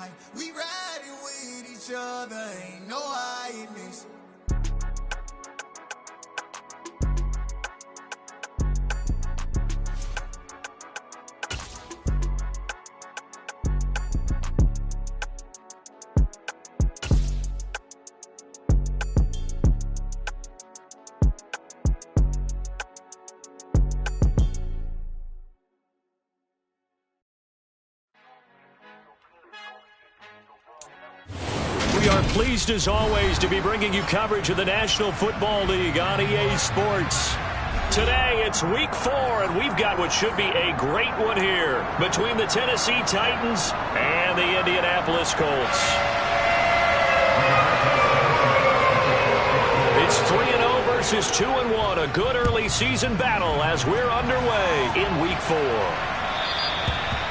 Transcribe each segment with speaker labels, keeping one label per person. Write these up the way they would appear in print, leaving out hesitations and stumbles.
Speaker 1: night. We riding with each other, ain't no hiding this.
Speaker 2: We are pleased as always to be bringing you coverage of the National Football League on EA Sports. Today it's week 4 and we've got what should be a great one here between the Tennessee Titans and the Indianapolis Colts. It's 3-0 versus 2-1, a good early season battle as we're underway in week 4.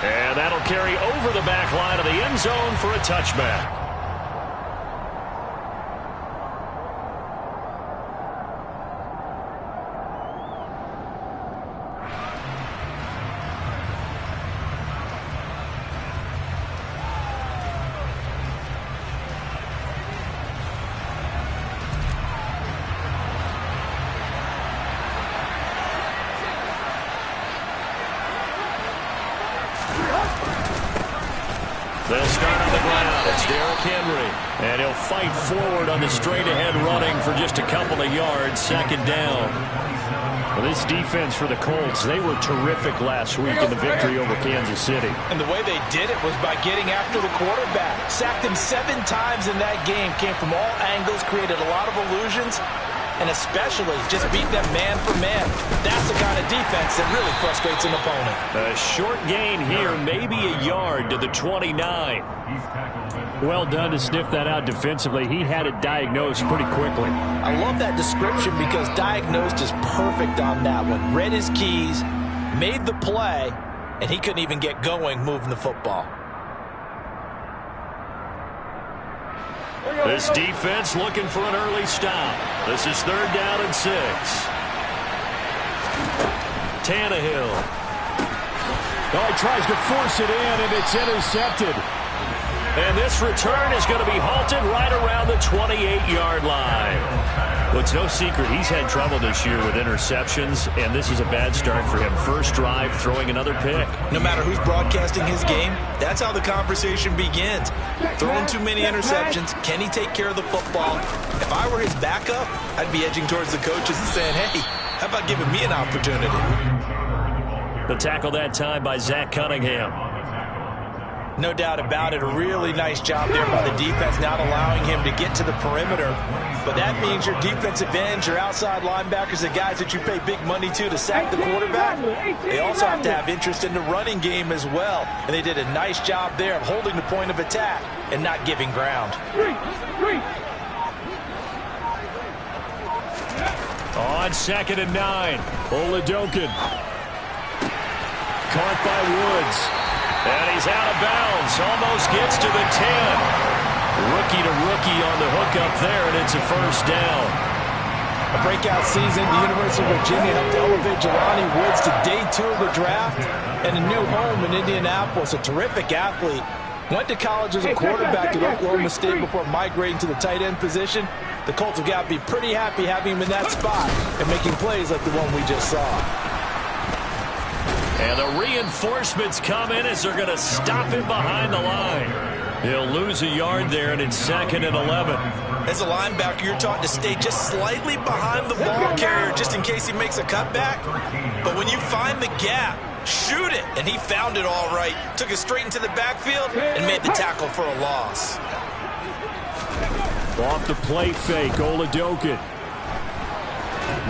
Speaker 2: And that'll carry over the back line of the end zone for a touchback. They'll start on the ground. It's Derrick Henry. And he'll fight forward on the straight-ahead running for just a couple of yards. Second down. Well, this defense for the Colts, they were terrific last week in the victory over Kansas City.
Speaker 3: And the way they did it was by getting after the quarterback. Sacked him 7 times in that game. Came from all angles, created a lot of illusions, and especially just beat them man for man. That's the kind of defense that really frustrates an opponent.
Speaker 2: A short gain here, maybe a yard to the 29.
Speaker 4: Well done to sniff that out defensively. He had it diagnosed pretty quickly.
Speaker 3: I love that description because diagnosed is perfect on that one. Read his keys, made the play, and he couldn't even get going moving the football.
Speaker 2: This defense looking for an early stop. This is 3rd down and 6. Tannehill.
Speaker 4: Oh, he tries to force it in, and it's intercepted.
Speaker 2: And this return is going to be halted right around the 28-yard line. Well, it's no secret he's had trouble this year with interceptions, and this is a bad start for him. First drive, throwing another pick.
Speaker 3: No matter who's broadcasting his game, that's how the conversation begins. Throwing too many interceptions. Can he take care of the football? If I were his backup, I'd be edging towards the coaches and saying, hey, how about giving me an opportunity?
Speaker 2: The tackle that time by Zach Cunningham.
Speaker 3: No doubt about it. A really nice job there by the defense, not allowing him to get to the perimeter. But that means your defensive ends, your outside linebackers, the guys that you pay big money to sack the quarterback, they also have to have interest in the running game as well. And they did a nice job there of holding the point of attack and not giving ground.
Speaker 2: On 2nd and 9. Oladokun. Caught by Woods. And he's out of bounds. Almost gets to the 10. Rookie to rookie on the hook up there, and it's a first down.
Speaker 3: A breakout season. The University of Virginia helped elevate Jelani Woods to day 2 of the draft and a new home in Indianapolis. A terrific athlete. Went to college as a quarterback at Oklahoma State before migrating to the tight end position. The Colts have got to be pretty happy having him in that spot and making plays like the one we just saw.
Speaker 2: And the reinforcements come in as they're going to stop him behind the line. He'll lose a yard there, and it's 2nd and 11.
Speaker 3: As a linebacker, you're taught to stay just slightly behind the ball carrier just in case he makes a cutback. But when you find the gap, shoot it. And he found it all right. Took it straight into the backfield and made the tackle for a loss.
Speaker 4: Off the play fake, Oladokun.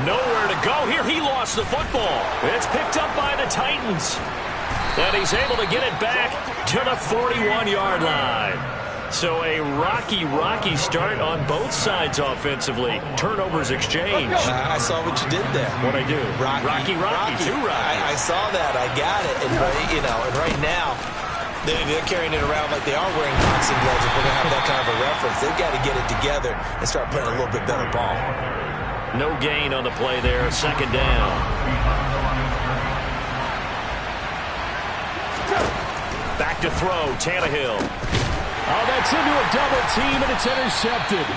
Speaker 2: Nowhere to go here. He lost the football. It's picked up by the Titans. And he's able to get it back to the 41-yard line. So a rocky start on both sides offensively. Turnovers exchanged.
Speaker 3: I saw what you did there.
Speaker 2: What'd I do? Rocky. Too rocky.
Speaker 3: I saw that. I got it. And right now, they're carrying it around like they are wearing boxing gloves. If we're going to have that kind of a reference, they've got to get it together and start playing a little bit better ball.
Speaker 2: No gain on the play there. 2nd down. Back to throw. Tannehill.
Speaker 4: Oh, that's into a double team, and it's intercepted.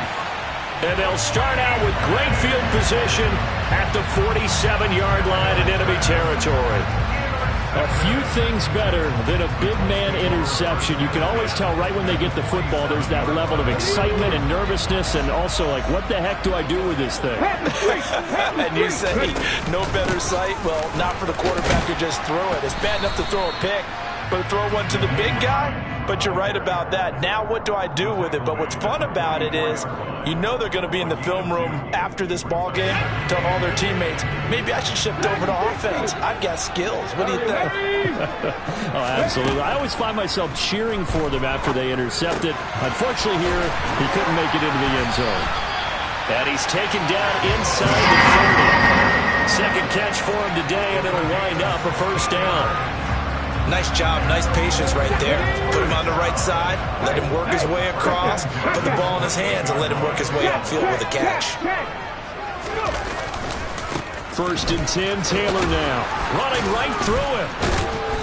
Speaker 2: And they'll start out with great field position at the 47-yard line in enemy territory.
Speaker 4: A few things better than a big man interception. You can always tell right when they get the football, there's that level of excitement and nervousness, and also like, what the heck do I do with this thing?
Speaker 3: And you say, no better sight? Well, not for the quarterback who just threw it. It's bad enough to throw a pick, but to throw one to the big guy? But you're right about that. Now what do I do with it? But what's fun about it is, you know they're going to be in the film room after this ball game, telling all their teammates, maybe I should shift over to offense. I've got skills. What do you think?
Speaker 4: Oh, absolutely. I always find myself cheering for them after they intercept it. Unfortunately here, he couldn't make it into the end zone.
Speaker 2: And he's taken down inside the 30. Second catch for him today, and it'll wind up a first down.
Speaker 3: Nice job, nice patience right there. Put him on the right side, let him work his way across, put the ball in his hands, and let him work his way upfield with a catch.
Speaker 4: First and 10, Taylor now.
Speaker 2: Running right through him.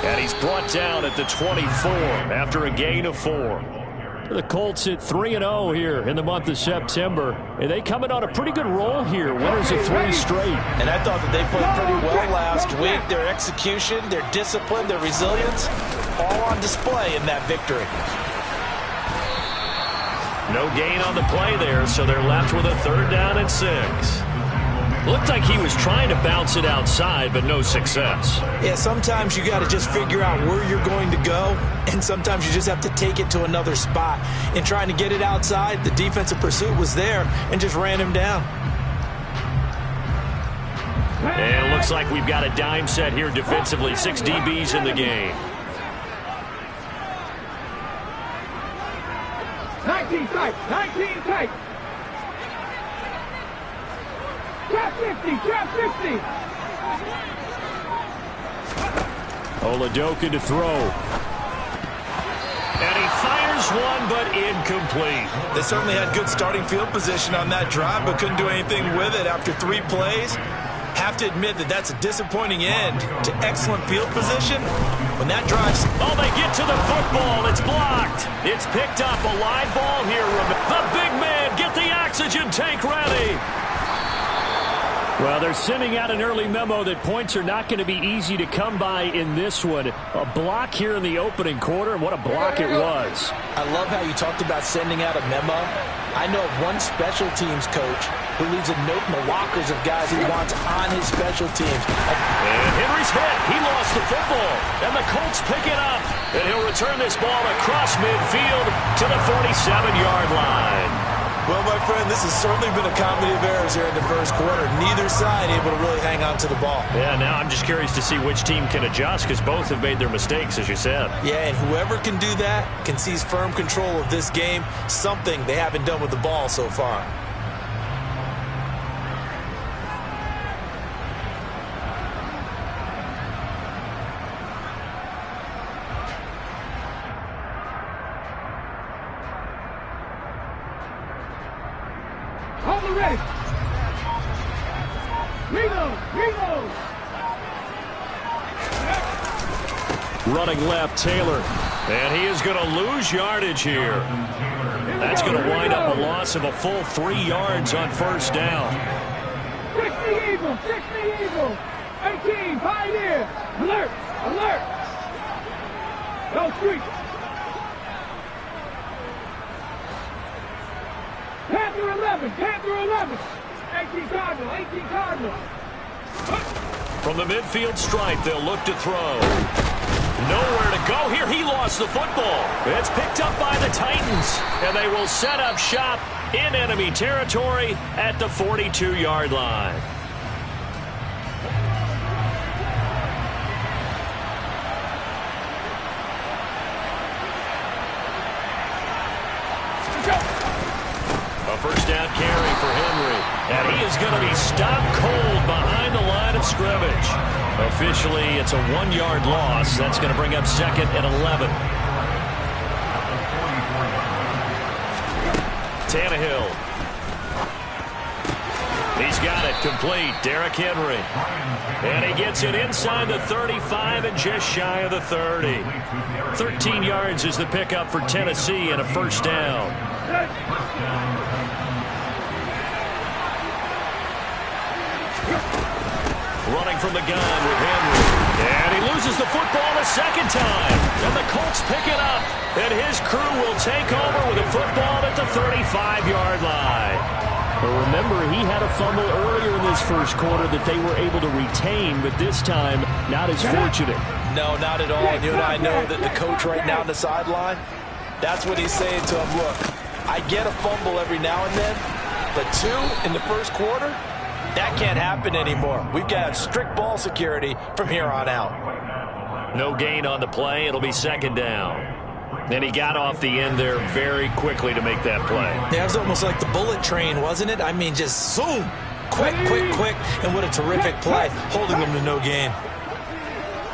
Speaker 2: And he's brought down at the 24 after a gain of 4.
Speaker 4: The Colts at 3-0 here in the month of September. And they coming on a pretty good roll here. Winners of 3 straight.
Speaker 3: And I thought that they played pretty well last week. Their execution, their discipline, their resilience, all on display in that victory.
Speaker 2: No gain on the play there, so they're left with a 3rd down and 6. Looked like he was trying to bounce it outside, but no success.
Speaker 3: Yeah, sometimes you got to just figure out where you're going to go, and sometimes you just have to take it to another spot. In trying to get it outside, the defensive pursuit was there and just ran him down.
Speaker 2: And it looks like we've got a dime set here defensively. 6 DBs in the game.
Speaker 5: 19 tight, 19 tight. Trap 50, trap 50.
Speaker 4: Oladoka to throw.
Speaker 2: And he fires one, but incomplete.
Speaker 3: They certainly had good starting field position on that drive, but couldn't do anything with it after 3 plays. Have to admit that that's a disappointing end to excellent field position. When that drives...
Speaker 2: Oh, they get to the football. It's blocked. It's picked up. A live ball here. The big man, get the oxygen tank ready.
Speaker 4: Well, they're sending out an early memo that points are not going to be easy to come by in this one. A block here in the opening quarter, and what a block it was.
Speaker 3: I love how you talked about sending out a memo. I know of one special teams coach who leaves a note in the lockers of guys he wants on his special teams.
Speaker 2: And Henry's hit. He lost the football. And the Colts pick it up. And he'll return this ball across midfield to the 47-yard line.
Speaker 3: Well, my friend, this has certainly been a comedy of errors here in the first quarter. Neither side able to really hang on to the ball.
Speaker 2: Yeah, now I'm just curious to see which team can adjust because both have made their mistakes, as you said.
Speaker 3: Yeah, and whoever can do that can seize firm control of this game, something they haven't done with the ball so far.
Speaker 5: Ready. Reload, reload.
Speaker 2: Running left, Taylor. And he is going to lose yardage here. That's going to wind up a loss of a full 3 yards on first down.
Speaker 5: 60 Eagles, 60 Eagles. 18, Pioneer. Alert, alert. Go street. Panther 11, Panther 11. 18 Cardinal, 18 Cardinal.
Speaker 2: From the midfield stripe, they'll look to throw. Nowhere to go here. He lost the football. It's picked up by the Titans, and they will set up shop in enemy territory at the 42-yard line. A first down carry for Henry. And he is going to be stopped cold behind the line of scrimmage. Officially, it's a 1-yard loss. That's going to bring up 2nd and 11. Tannehill. He's got it. Complete. Derrick Henry. And he gets it inside the 35 and just shy of the 30. 13 yards is the pickup for Tennessee and a first down. Running from the gun with Henry. And he loses the football a second time. And the Colts pick it up. And his crew will take over with a football at the 35-yard line.
Speaker 4: Well, remember, he had a fumble earlier in this first quarter that they were able to retain, but this time, not as fortunate.
Speaker 3: No, not at all. And you and I know that the coach right now on the sideline, that's what he's saying to him. Look, I get a fumble every now and then, but 2 in the first quarter, that can't happen anymore. We've got strict ball security from here on out.
Speaker 2: No gain on the play. It'll be second down. And he got off the end there very quickly to make that play.
Speaker 3: Yeah, it was almost like the bullet train, wasn't it? I mean, just zoom. Quick, quick, quick. And what a terrific play, holding them to no gain.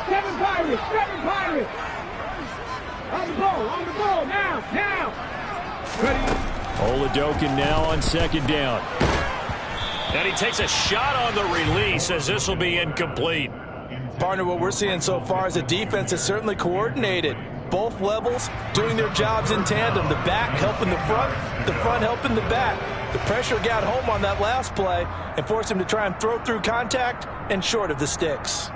Speaker 5: 7 Pirates, 7 Pirates. On the ball, now. Ready.
Speaker 4: Oladokun now on second down.
Speaker 2: And he takes a shot on the release as this will be incomplete.
Speaker 3: Partner, what we're seeing so far is the defense is certainly coordinated. Both levels doing their jobs in tandem. The back helping the front helping the back. The pressure got home on that last play and forced him to try and throw through contact and short of the sticks.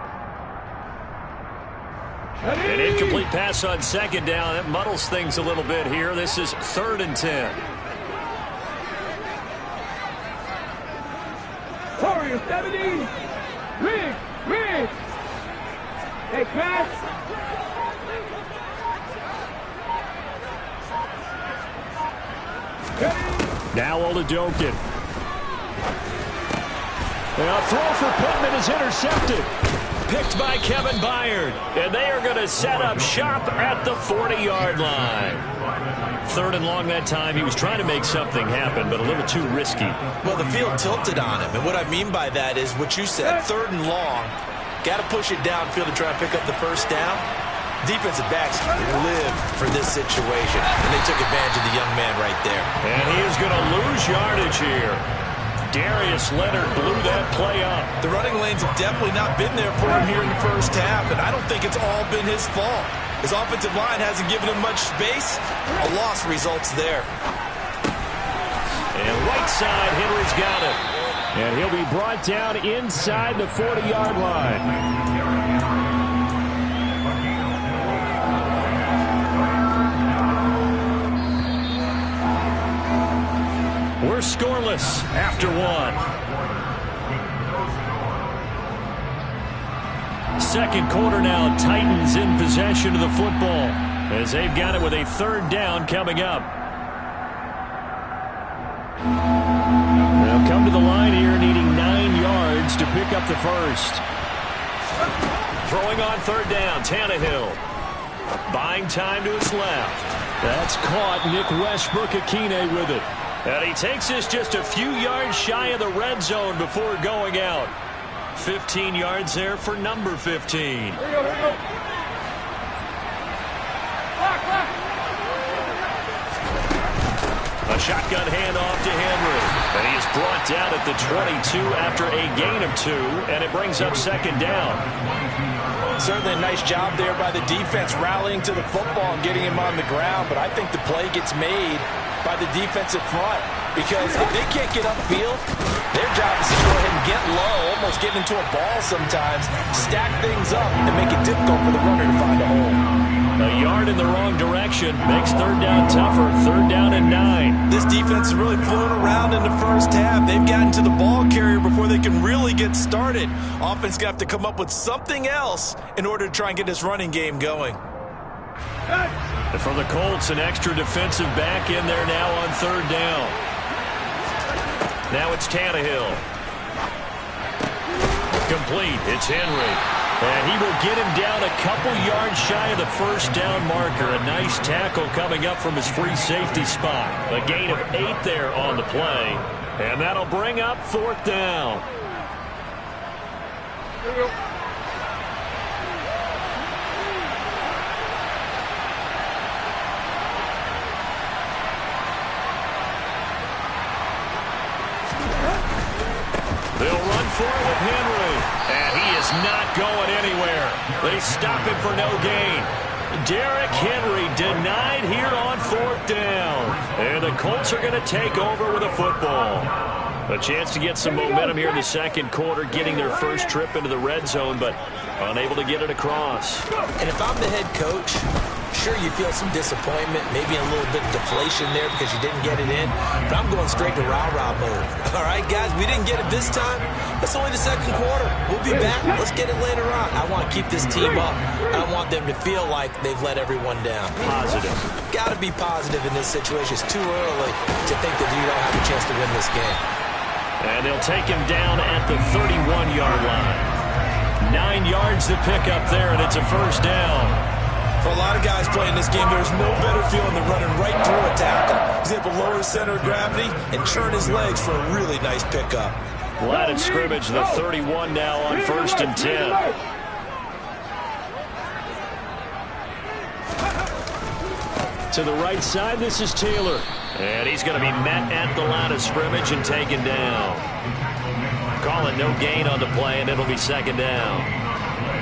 Speaker 2: An incomplete pass on second down. That muddles things a little bit here. This is 3rd and 10.
Speaker 5: Warrior 70. Riggs. Hey, pass.
Speaker 4: Now Oladokun. And a throw for Pittman is intercepted.
Speaker 2: Picked by Kevin Byard. And they are going to set up shop at the 40-yard line. 3rd and long that time. He was trying to make something happen, but a little too risky.
Speaker 3: Well, the field tilted on him. And what I mean by that is what you said, 3rd and long. Got to push it downfield to try and pick up the first down. Defensive backs live for this situation, and they took advantage of the young man right there.
Speaker 2: And he is going to lose yardage here. Darius Leonard blew that play up.
Speaker 3: The running lanes have definitely not been there for him here in the first half, and I don't think it's all been his fault. His offensive line hasn't given him much space. A loss results there.
Speaker 2: And right side, Henry's got it.
Speaker 4: And he'll be brought down inside the 40-yard line.
Speaker 2: We're scoreless after 1. Second quarter now, Titans in possession of the football as they've got it with a 3rd down coming up.
Speaker 4: They'll come to the line here needing 9 yards to pick up the first.
Speaker 2: Throwing on 3rd down, Tannehill. Buying time to his left.
Speaker 4: That's caught. Nick Westbrook-Akine with it.
Speaker 2: And he takes this just a few yards shy of the red zone before going out. 15 yards there for number 15.
Speaker 5: Here we go. Lock.
Speaker 2: A shotgun handoff to Henry. And he is brought down at the 22 after a gain of 2, and it brings up second down.
Speaker 3: Certainly a nice job there by the defense rallying to the football and getting him on the ground, but I think the play gets made by the defensive front, because if they can't get upfield, their job is to go ahead and get low, almost get into a ball sometimes, stack things up, and make it difficult for the runner to find a hole.
Speaker 2: A yard in the wrong direction makes 3rd down tougher. 3rd down and 9.
Speaker 3: This defense has really flown around in the first half. They've gotten to the ball carrier before they can really get started. Offense got to come up with something else in order to try and get this running game going.
Speaker 2: And for the Colts, an extra defensive back in there now on 3rd down. Now it's Tannehill. Complete. It's Henry. And he will get him down a couple yards shy of the first down marker. A nice tackle coming up from his free safety spot. A gain of 8 there on the play. And that'll bring up 4th down.
Speaker 5: Here we go.
Speaker 2: for it with Henry. And he is not going anywhere. They stop him for no gain. Derrick Henry denied here on 4th down. And the Colts are going to take over with a football. A chance to get some momentum here in the second quarter, getting their first trip into the red zone, but unable to get it across.
Speaker 3: And if I'm the head coach, sure, you feel some disappointment, maybe a little bit of deflation there because you didn't get it in, but I'm going straight to rah-rah mode. All right, guys, we didn't get it this time. That's only the second quarter. We'll be back. Let's get it later on. I want to keep this team up. I want them to feel like they've let everyone down.
Speaker 2: Positive.
Speaker 3: Got to be positive in this situation. It's too early to think that you don't have a chance to win this game.
Speaker 2: And they'll take him down at the 31-yard line. 9 yards to pick up there, and it's a first down.
Speaker 3: For a lot of guys playing this game, there's no better feeling than running right through a tackle. He's able to lower his center of gravity and churn his legs for a really nice pickup.
Speaker 2: Line of scrimmage, the 31 now on 1st and 10.
Speaker 4: To the right side, this is Taylor.
Speaker 2: And he's going to be met at the line of scrimmage and taken down. Calling no gain on the play, and it'll be second down.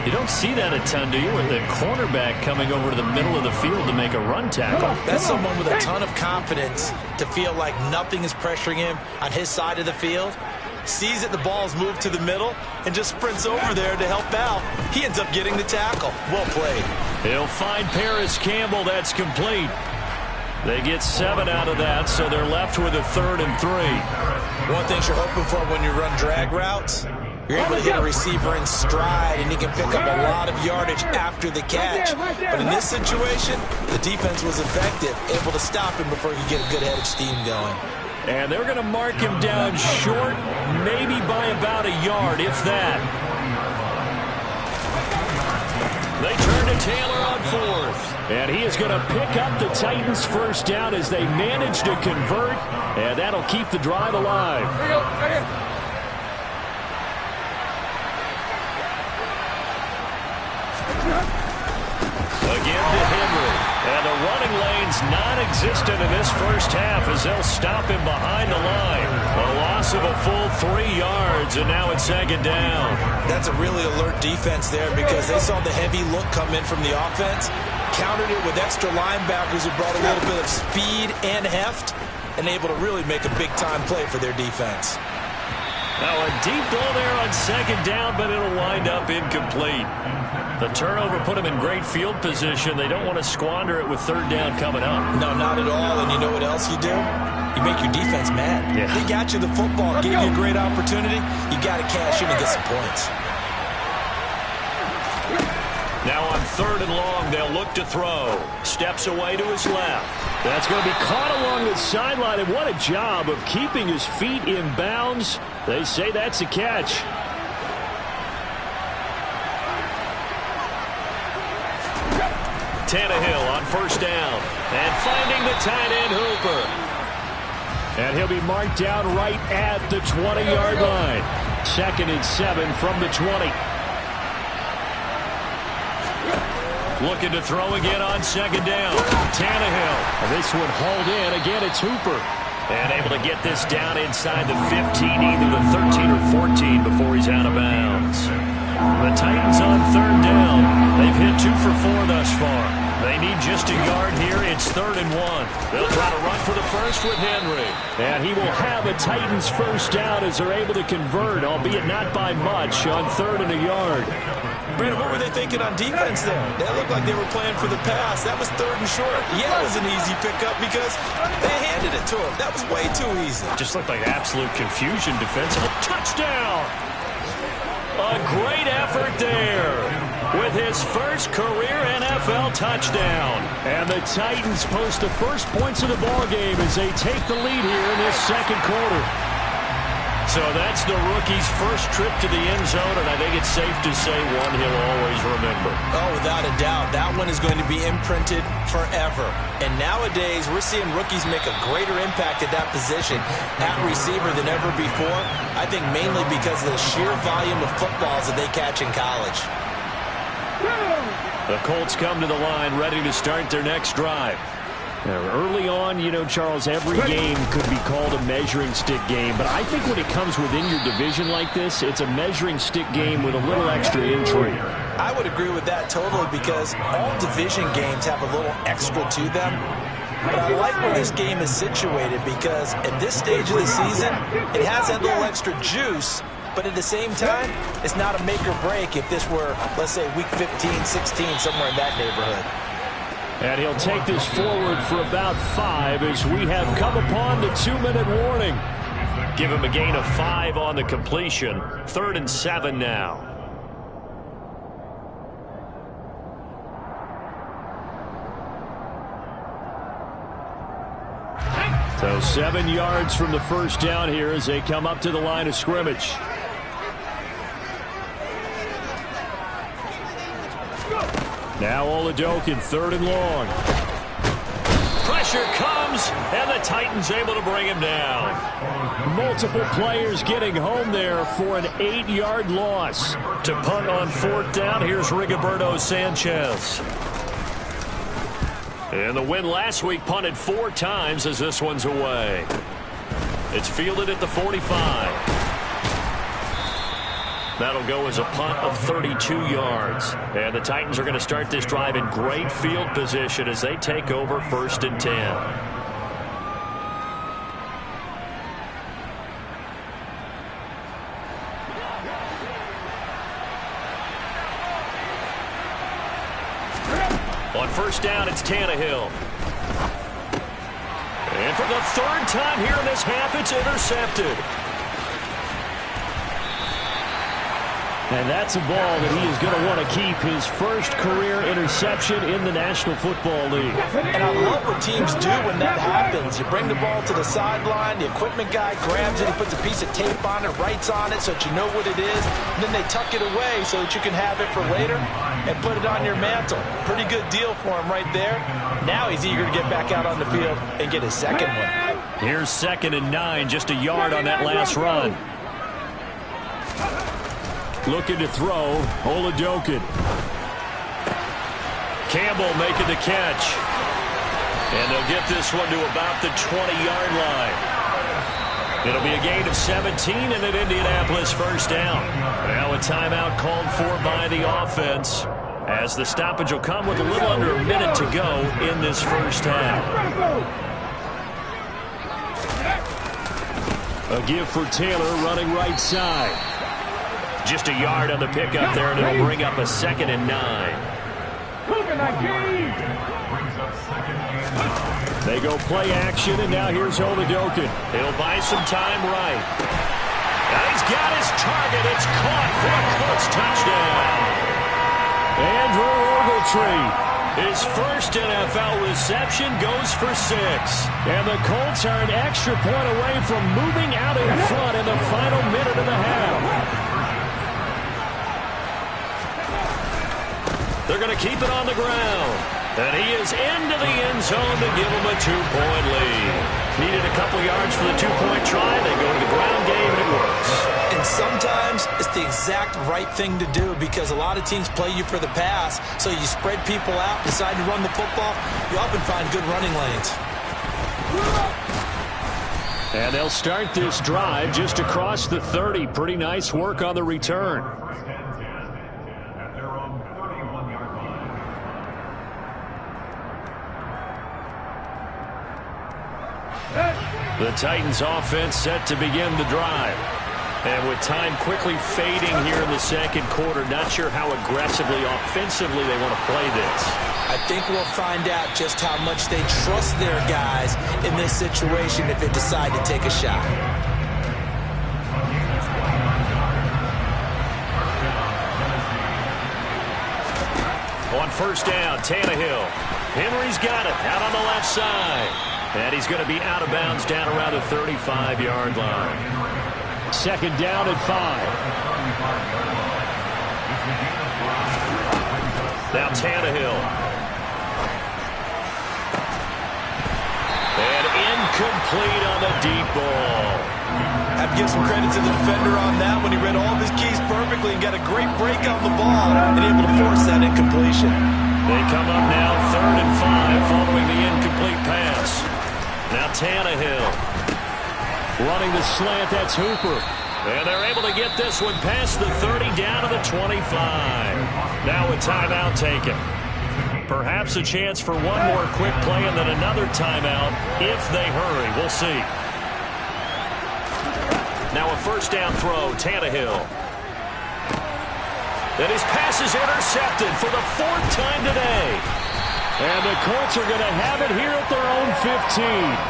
Speaker 4: You don't see that a ton, do you? With the cornerback coming over to the middle of the field to make a run tackle.
Speaker 3: That's someone with a ton of confidence to feel like nothing is pressuring him on his side of the field. Sees that the ball's moved to the middle and just sprints over there to help out. He ends up getting the tackle. Well played.
Speaker 2: He'll find Paris Campbell. That's complete. They get 7 out of that, so they're left with a 3rd and 3.
Speaker 3: One thing you're hoping for when you run drag routes, you're able to hit a receiver in stride, and he can pick up a lot of yardage after the catch. But in this situation, the defense was effective, able to stop him before he could get a good head of steam going.
Speaker 2: And they're going to mark him down short, maybe by about a yard, if that. They turn to Taylor on 4th. And he is going to pick up the Titans' first down as they manage to convert. And that'll keep the drive alive. Again to Henry. And the running lane's non-existent in this first half as they'll stop him behind the line. A loss of a full 3 yards, and now it's second down.
Speaker 3: That's a really alert defense there because they saw the heavy look come in from the offense, countered it with extra linebackers who brought a little bit of speed and heft, and able to really make a big-time play for their defense.
Speaker 2: Now a deep ball there on second down, but it'll wind up incomplete. The turnover put them in great field position. They don't want to squander it with 3rd down coming up.
Speaker 3: No, not at all. And you know what else you do? You make your defense mad.
Speaker 2: Yeah.
Speaker 3: They got you the football, gave you a great opportunity. You got to cash in and get some points.
Speaker 2: Now on 3rd and long, they'll look to throw. Steps away to his left.
Speaker 4: That's going to be caught along the sideline, and what a job of keeping his feet in bounds. They say that's a catch.
Speaker 2: Tannehill on 1st down. And finding the tight end Hooper.
Speaker 4: And he'll be marked down right at the 20-yard line. 2nd and 7 from the 20.
Speaker 2: Looking to throw again on 2nd down. Tannehill.
Speaker 4: This one hauled in. Again, it's Hooper.
Speaker 2: And able to get this down inside the 15, either the 13 or 14 before he's out of bounds. The Titans on 3rd down. They've hit 2 for 4 thus far. They need just a yard here. It's 3rd and 1. They'll try to run for the first with Henry.
Speaker 4: And he will have a Titans first down as they're able to convert, albeit not by much, on 3rd and a yard.
Speaker 3: Brandon, what were they thinking on defense there? That looked like they were playing for the pass. That was 3rd and short. Yeah, it was an easy pickup because they handed it to him. That was way too easy.
Speaker 2: Just looked like absolute confusion defensively. Touchdown! A great effort there with his first career NFL touchdown.
Speaker 4: And the Titans post the first points of the ballgame as they take the lead here in this second quarter.
Speaker 2: So that's the rookie's first trip to the end zone, and I think it's safe to say one he'll always remember.
Speaker 3: Oh, without a doubt. That one is going to be imprinted forever. And nowadays, we're seeing rookies make a greater impact at that position at receiver than ever before. I think mainly because of the sheer volume of footballs that they catch in college.
Speaker 2: The Colts come to the line ready to start their next drive.
Speaker 4: Early on, you know, Charles, every game could be called a measuring stick game. But I think when it comes within your division like this, it's a measuring stick game with a little extra intrigue.
Speaker 3: I would agree with that totally because all division games have a little extra to them. But I like where this game is situated because at this stage of the season, it has that little extra juice. But at the same time, it's not a make or break if this were, let's say, week 15, 16, somewhere in that neighborhood.
Speaker 4: And he'll take this forward for about 5 as we have come upon the 2-minute warning.
Speaker 2: Give him a gain of 5 on the completion. 3rd and 7 now.
Speaker 4: So 7 yards from the first down here as they come up to the line of scrimmage. Now Oladokin, 3rd and long.
Speaker 2: Pressure comes, and the Titans able to bring him down.
Speaker 4: Multiple players getting home there for an 8-yard loss.
Speaker 2: To punt on 4th down, here's Rigoberto Sanchez. And the win last week punted 4 times as this one's away. It's fielded at the 45. That'll go as a punt of 32 yards. And the Titans are going to start this drive in great field position as they take over 1st and 10. On 1st down, it's Tannehill. And for the 3rd time here in this half, it's intercepted.
Speaker 4: And that's a ball that he is going to want to keep, his first career interception in the National Football League.
Speaker 3: And I love what teams do when that happens. You bring the ball to the sideline, the equipment guy grabs it, he puts a piece of tape on it, writes on it so that you know what it is, and then they tuck it away so that you can have it for later and put it on your mantle. Pretty good deal for him right there. Now he's eager to get back out on the field and get his second one.
Speaker 2: Here's 2nd and 9, just a yard on that last run.
Speaker 4: Looking to throw, Oladokin.
Speaker 2: Campbell making the catch. And they'll get this one to about the 20-yard line. It'll be a gain of 17 and an Indianapolis 1st down. Now a timeout called for by the offense as the stoppage will come with a little under a minute to go in this 1st half.
Speaker 4: A give for Taylor running right side.
Speaker 2: Just a yard on the pickup there, and it'll bring up a 2nd and 9.
Speaker 4: They go play action, and now here's Oladokin.
Speaker 2: He'll buy some time right. And he's got his target. It's caught for a Colts touchdown.
Speaker 4: Andrew Ogletree.
Speaker 2: His first NFL reception goes for 6.
Speaker 4: And the Colts are an extra point away from moving out in front in the final minute of the half.
Speaker 2: They're going to keep it on the ground. And he is into the end zone to give them a 2-point lead. Needed a couple yards for the 2-point try. They go to the ground game, and it works.
Speaker 3: And sometimes it's the exact right thing to do because a lot of teams play you for the pass. So you spread people out, decide to run the football. You often find good running lanes.
Speaker 4: And they'll start this drive just across the 30. Pretty nice work on the return.
Speaker 2: The Titans offense set to begin the drive. And with time quickly fading here in the 2nd quarter, not sure how aggressively, offensively they want to play this.
Speaker 3: I think we'll find out just how much they trust their guys in this situation if they decide to take a shot.
Speaker 2: On 1st down, Tannehill. Henry's got it out on the left side. And he's going to be out of bounds down around the 35-yard line.
Speaker 4: 2nd down and 5.
Speaker 2: Now Tannehill. And incomplete on the deep ball.
Speaker 3: I have to give some credit to the defender on that when he read all of his keys perfectly and got a great break on the ball and able to force that incompletion.
Speaker 2: They come up now 3rd and 5 following the incomplete pass. Now Tannehill running the slant. That's Hooper. And they're able to get this one past the 30 down to the 25. Now a timeout taken. Perhaps a chance for one more quick play and then another timeout if they hurry. We'll see. Now a first down throw, Tannehill. And his pass is intercepted for the 4th time today.
Speaker 4: And the Colts are going to have it here at their own 15.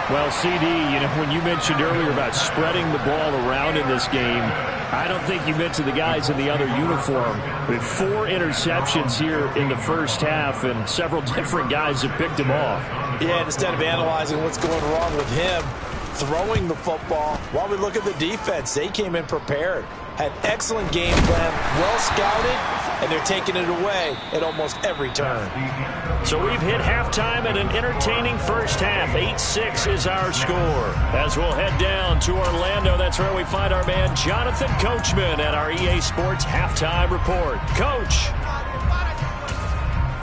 Speaker 4: Well, CD, you know, when you mentioned earlier about spreading the ball around in this game, I don't think you mentioned the guys in the other uniform. With 4 interceptions here in the first half, and several different guys have picked him off.
Speaker 3: Yeah, instead of analyzing what's going wrong with him, throwing the football, while we look at the defense, they came in prepared. Had excellent game plan, well scouted, and they're taking it away at almost every turn.
Speaker 2: So we've hit halftime at an entertaining first half. 8-6 is our score. As we'll head down to Orlando, that's where we find our man Jonathan Coachman at our EA Sports Halftime Report. Coach.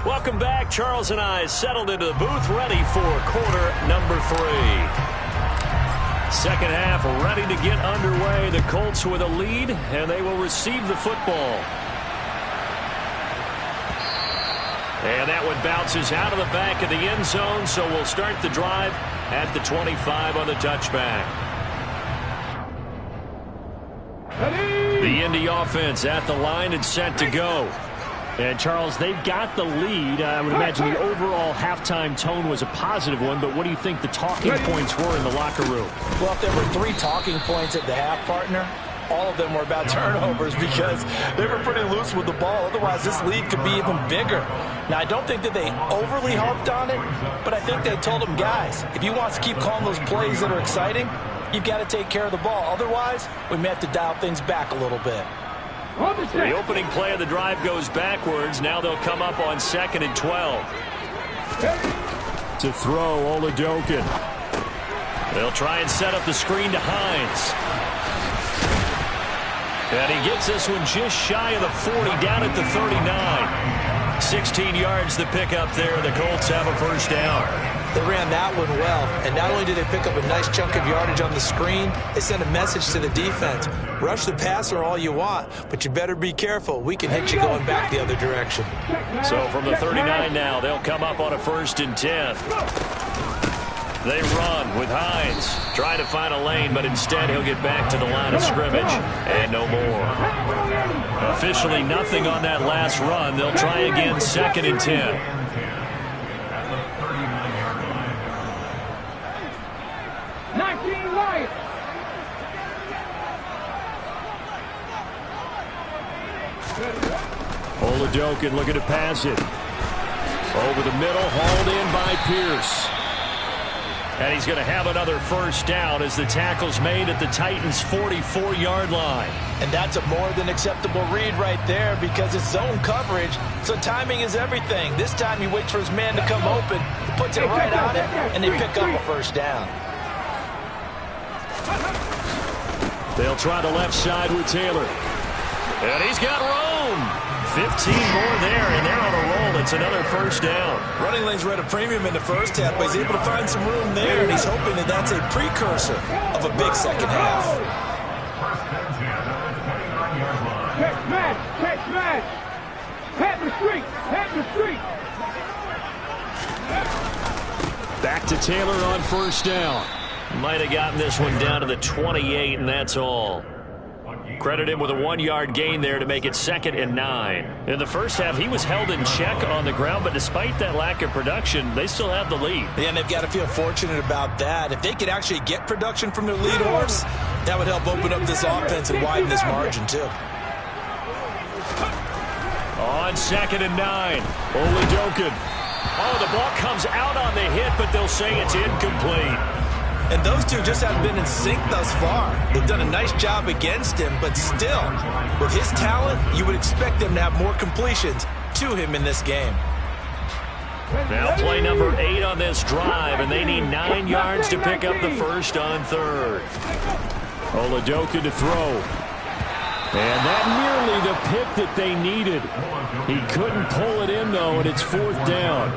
Speaker 2: Welcome back. Charles and I settled into the booth ready for quarter number 3. Second half ready to get underway. The Colts with a lead, and they will receive the football. And that one bounces out of the back of the end zone, so we'll start the drive at the 25 on the touchback. The Indy offense at the line and set to go. And, Charles, they've got the lead. I would imagine the overall halftime tone was a positive one, but what do you think the talking points were in the locker room?
Speaker 3: Well, if there were 3 talking points at the half, partner, all of them were about turnovers because they were pretty loose with the ball. Otherwise, this lead could be even bigger. Now, I don't think that they overly harped on it, but I think they told them, guys, if you want to keep calling those plays that are exciting, you've got to take care of the ball. Otherwise, we may have to dial things back a little bit.
Speaker 2: The opening play of the drive goes backwards. Now they'll come up on 2nd and 12.
Speaker 4: To throw, Oladokin.
Speaker 2: They'll try and set up the screen to Hines. And he gets this one just shy of the 40, down at the 39. 16 yards to pick up there. The Colts have a first down.
Speaker 3: They ran that one well, and not only did they pick up a nice chunk of yardage on the screen, they sent a message to the defense. Rush the passer all you want, but you better be careful. We can hit you going back the other direction.
Speaker 2: So from the 39 now, they'll come up on a 1st and 10. They run with Hines. Try to find a lane, but instead he'll get back to the line of scrimmage. And no more. Officially nothing on that last run. They'll try again 2nd and 10.
Speaker 4: Oladokin looking to pass it. Over the middle, hauled in by Pierce.
Speaker 2: And he's going to have another first down as the tackle's made at the Titans' 44-yard line.
Speaker 3: And that's a more than acceptable read right there because it's zone coverage, so timing is everything. This time he waits for his man to come open, puts it right on it, and they pick up a first down.
Speaker 2: They'll try the left side with Taylor. And he's got room. 15 more there, and they're on a roll. It's another first down.
Speaker 3: Running lanes were at a premium in the first half, but he's able to find some room there, and he's hoping that that's a precursor of a big second half.
Speaker 5: Catch man! Catch man! Pat the street! Pat the street!
Speaker 4: Back to Taylor on first down.
Speaker 2: Might have gotten this one down to the 28, and that's all. Credit him with a 1-yard gain there to make it 2nd and 9. In the first half, he was held in check on the ground, but despite that lack of production, they still have the lead.
Speaker 3: Yeah, and they've got to feel fortunate about that. If they could actually get production from their lead horse, that would help open up this offense and widen this margin, too.
Speaker 2: On 2nd and 9, Oladokin. Oh, the ball comes out on the hit, but they'll say it's incomplete.
Speaker 3: And those two just haven't been in sync thus far. They've done a nice job against him, but still, with his talent, you would expect them to have more completions to him in this game.
Speaker 2: Now play number 8 on this drive, and they need 9 yards to pick up the first on 3rd.
Speaker 4: Oladokin to throw. And that nearly the pick that they needed. He couldn't pull it in, though, and it's 4th down.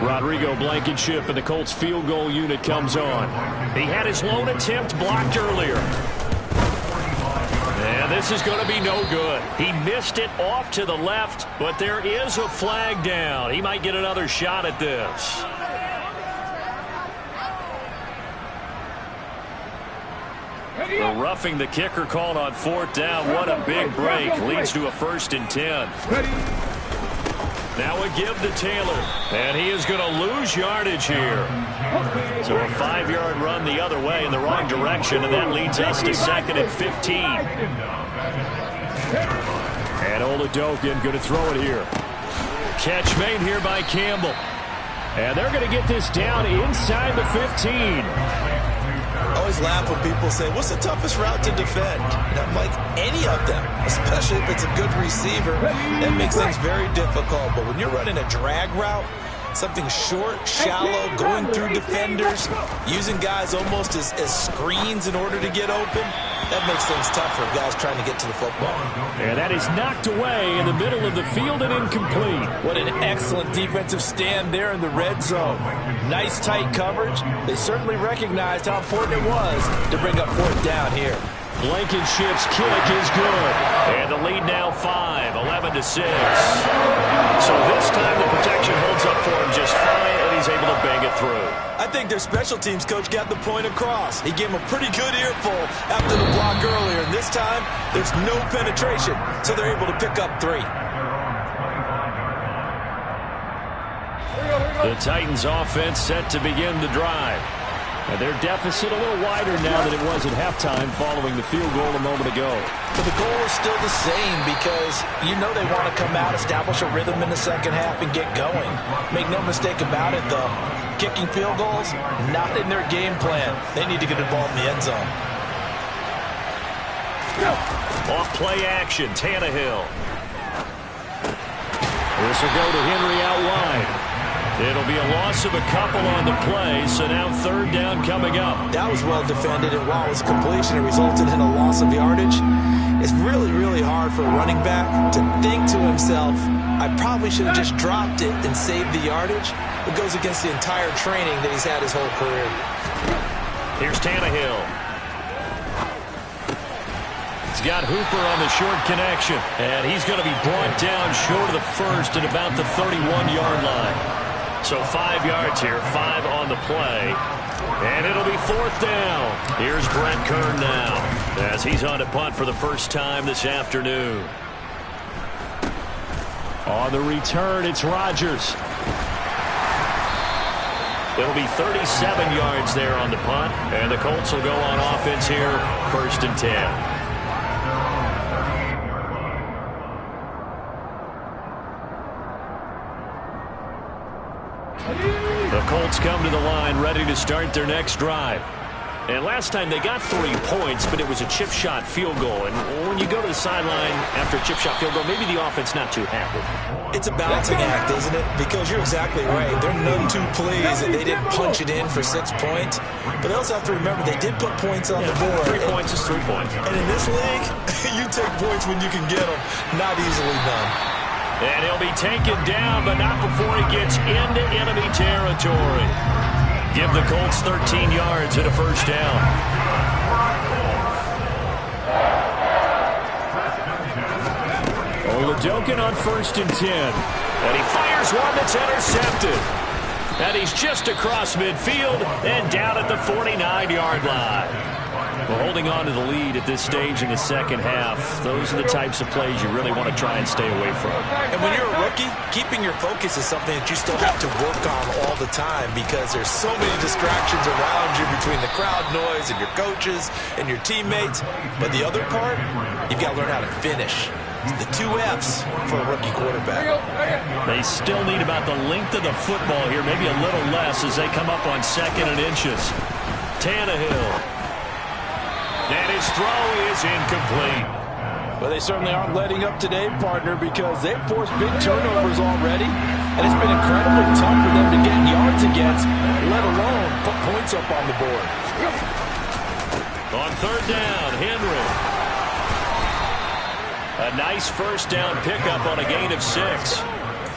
Speaker 4: Rodrigo Blankenship and the Colts field goal unit comes on. He had his lone attempt blocked earlier. And this is going to be no good. He missed it off to the left, but there is a flag down. He might get another shot at this. The roughing the kicker called on 4th down. What a big break. Leads to a 1st and 10. Now a give to Taylor. And he is going to lose yardage here. So a 5-yard run the other way in the wrong direction, and that leads us to 2nd and 15. And Oladokin going to throw it here. Catch made here by Campbell. And they're going to get this down inside the 15.
Speaker 3: I always laugh when people say, what's the toughest route to defend? And I'm like, any of them, especially if it's a good receiver. That makes things very difficult. But when you're running a drag route, something short, shallow, going through defenders, using guys almost as screens in order to get open, that makes things tough for guys trying to get to the football.
Speaker 4: And that is knocked away in the middle of the field and incomplete.
Speaker 3: What an excellent defensive stand there in the red zone. Nice tight coverage. They certainly recognized how important it was to bring up 4th down here.
Speaker 4: Blankenship's kick is good. And the lead now 5, 11-6. So this time the protection holds up for him just fine, and he's able to bang it through.
Speaker 3: I think their special teams coach got the point across. He gave him a pretty good earful after the block earlier, and this time there's no penetration, so they're able to pick up 3.
Speaker 4: The Titans offense set to begin the drive. And their deficit a little wider now than it was at halftime following the field goal a moment ago.
Speaker 3: But the goal is still the same because you know they want to come out, establish a rhythm in the second half, and get going. Make no mistake about it, though. Kicking field goals, not in their game plan. They need to get the ball in the end zone.
Speaker 4: Off play action, Tannehill. This will go to Henry out wide. It'll be a loss of a couple on the play, so now 3rd down coming up.
Speaker 3: That was well defended, and while it was completion, it resulted in a loss of yardage. It's really, really hard for a running back to think to himself, I probably should have just dropped it and saved the yardage. It goes against the entire training that he's had his whole career.
Speaker 4: Here's Tannehill. He's got Hooper on the short connection, and he's going to be brought down short of the 1st at about the 31-yard line. So 5 yards here, 5 on the play. And it'll be 4th down. Here's Brent Kern now as he's on to punt for the first time this afternoon. On the return, it's Rodgers. It'll be 37 yards there on the punt. And the Colts will go on offense here, 1st and 10. The Colts come to the line ready to start their next drive. And last time they got 3 points, but it was a chip shot field goal. And when you go to the sideline after a chip shot field goal, maybe the offense not too happy.
Speaker 3: It's a balancing act, isn't it? Because you're exactly right. They're none too pleased that they didn't punch it in for 6 points. But they also have to remember they did put points on the board.
Speaker 4: 3 points is 3 points.
Speaker 3: And in this league, you take points when you can get them. Not easily done.
Speaker 4: And he'll be taken down, but not before he gets into enemy territory. Give the Colts 13 yards and a 1st down. Oladokin on 1st and 10. And he fires one that's intercepted. And he's just across midfield and down at the 49-yard line. Well, holding on to the lead at this stage in the second half, those are the types of plays you really want to try and stay away from.
Speaker 3: And when you're a rookie, keeping your focus is something that you still have to work on all the time because there's so many distractions around you between the crowd noise and your coaches and your teammates. But the other part, you've got to learn how to finish. The 2 F's for a rookie quarterback.
Speaker 4: They still need about the length of the football here, maybe a little less as they come up on 2nd and inches. Tannehill. And his throw is incomplete.
Speaker 3: Well, they certainly aren't letting up today, partner, because they've forced big turnovers already. And it's been incredibly tough for them to get yards against, let alone put points up on the board.
Speaker 4: On 3rd down, Henry.
Speaker 2: A nice first down pickup on a gain of 6.